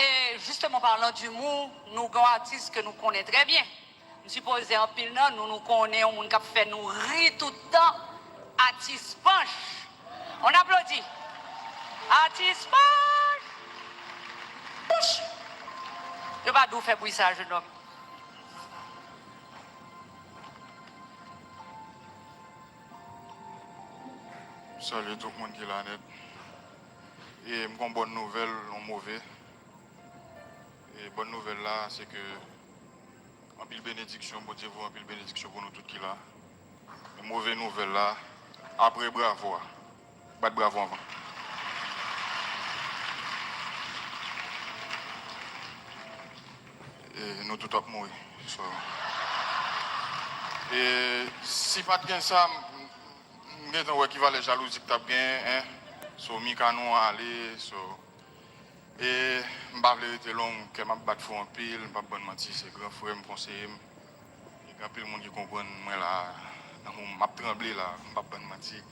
justement, parlant d'humour, nous avons un artiste que nous connaissons très bien. Je suppose en pile, nous connaissons, on a fait nous rire tout le temps. Artiste Punch. On applaudit. Artiste Punch. Punch. Je ne sais pas d'où faire pour ça, jeune homme. Salut tout le monde qui est là net. Et j'ai une bonne nouvelle, une mauvaise. Et bonne nouvelle là, c'est que en pile bénédiction, bon Dieu vous en pile bénédiction pour nous tous qui là. Et mauvaise nouvelle là, après bravo. Bat bravo avant. Et nous tous mourir. So. Et si pas de ça, je vais qui va les jalousies que tu as bien, hein. So, Mikanou aller, so. Et je ne vais pas être long, que je vais battre un pile, je ne vais pas bon mentir, c'est grand frère, me conseiller. Il y a plein de monde qui comprend, moi là, je vais trembler là, je ne vais pas bon mentir.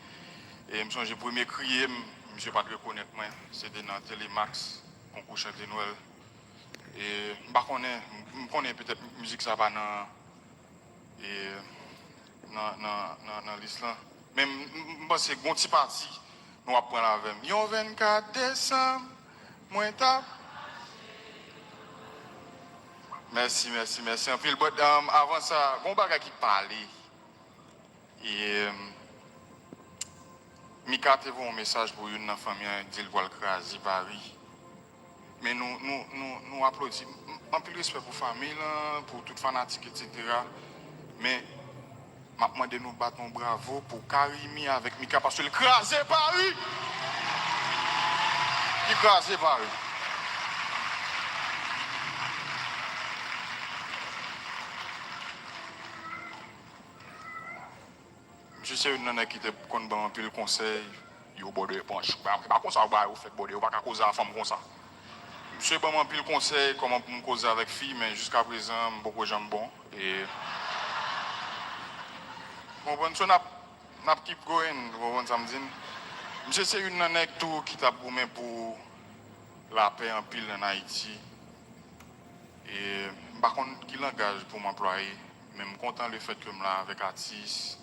Et je me souviens, le premier crier, je ne sais pas reconnaître moi, c'était dans Télémax, concours chanter Noël. Et je connais peut-être la musique, ça va dans l'Islam. Mais je pense que c'est un petit parti. Nous apprenons avec. Le 24 décembre, moi tap. Merci. Avant ça, il y a un bagage qui parlait. Et Mika a un message pour une famille qui dit qu'il craser Paris. Mais nous applaudissons. Un peu de respect pour la famille, pour toute fanatique, etc. Mais je demande de nous battre un bravo pour Karimi avec Mika parce qu'il crase Paris. Il crase Paris. c'est une nana qui te connaît un peu le conseil, yo borde penche. Pas comme ça ba ou fait borde, ou pas qu'à causer la femme comme ça. Monsieur bon un peu le conseil comment pour me causer avec fille mais jusqu'à présent beaucoup de gens bon et bon so n'a keep going, bon ça me dit. Monsieur c'est une nana tout qui t'a boumé pour la paix en pile en Haïti. Et par contre, qui l'engage pour m'employer, même content le fait que je là avec artistes,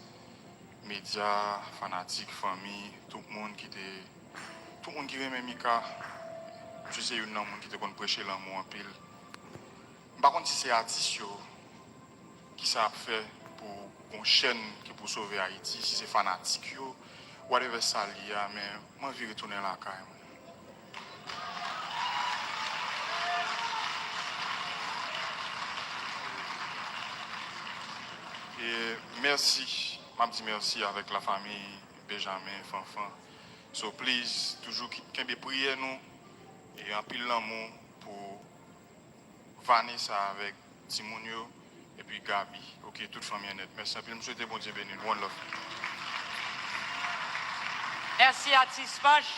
médias, fanatiques, famille, tout le monde qui aime Mika, je sais une monde qui te connaît prêcher l'amour en pile. Par contre, si c'est artiste qui ça fait pour une chaîne qui pour sauver Haïti, si c'est fanatique whatever ça lié, mais moi je vais retourner là quand même. Et merci, je dis merci avec la famille Benjamin, Fanfan. So please, toujours qu'il y prier nous et en pile l'amour pour Vanessa avec Timonio et puis Gabi. Ok, toute famille nette. Merci. Je vous souhaite bon Dieu béni. One love. Merci, artiste Poche.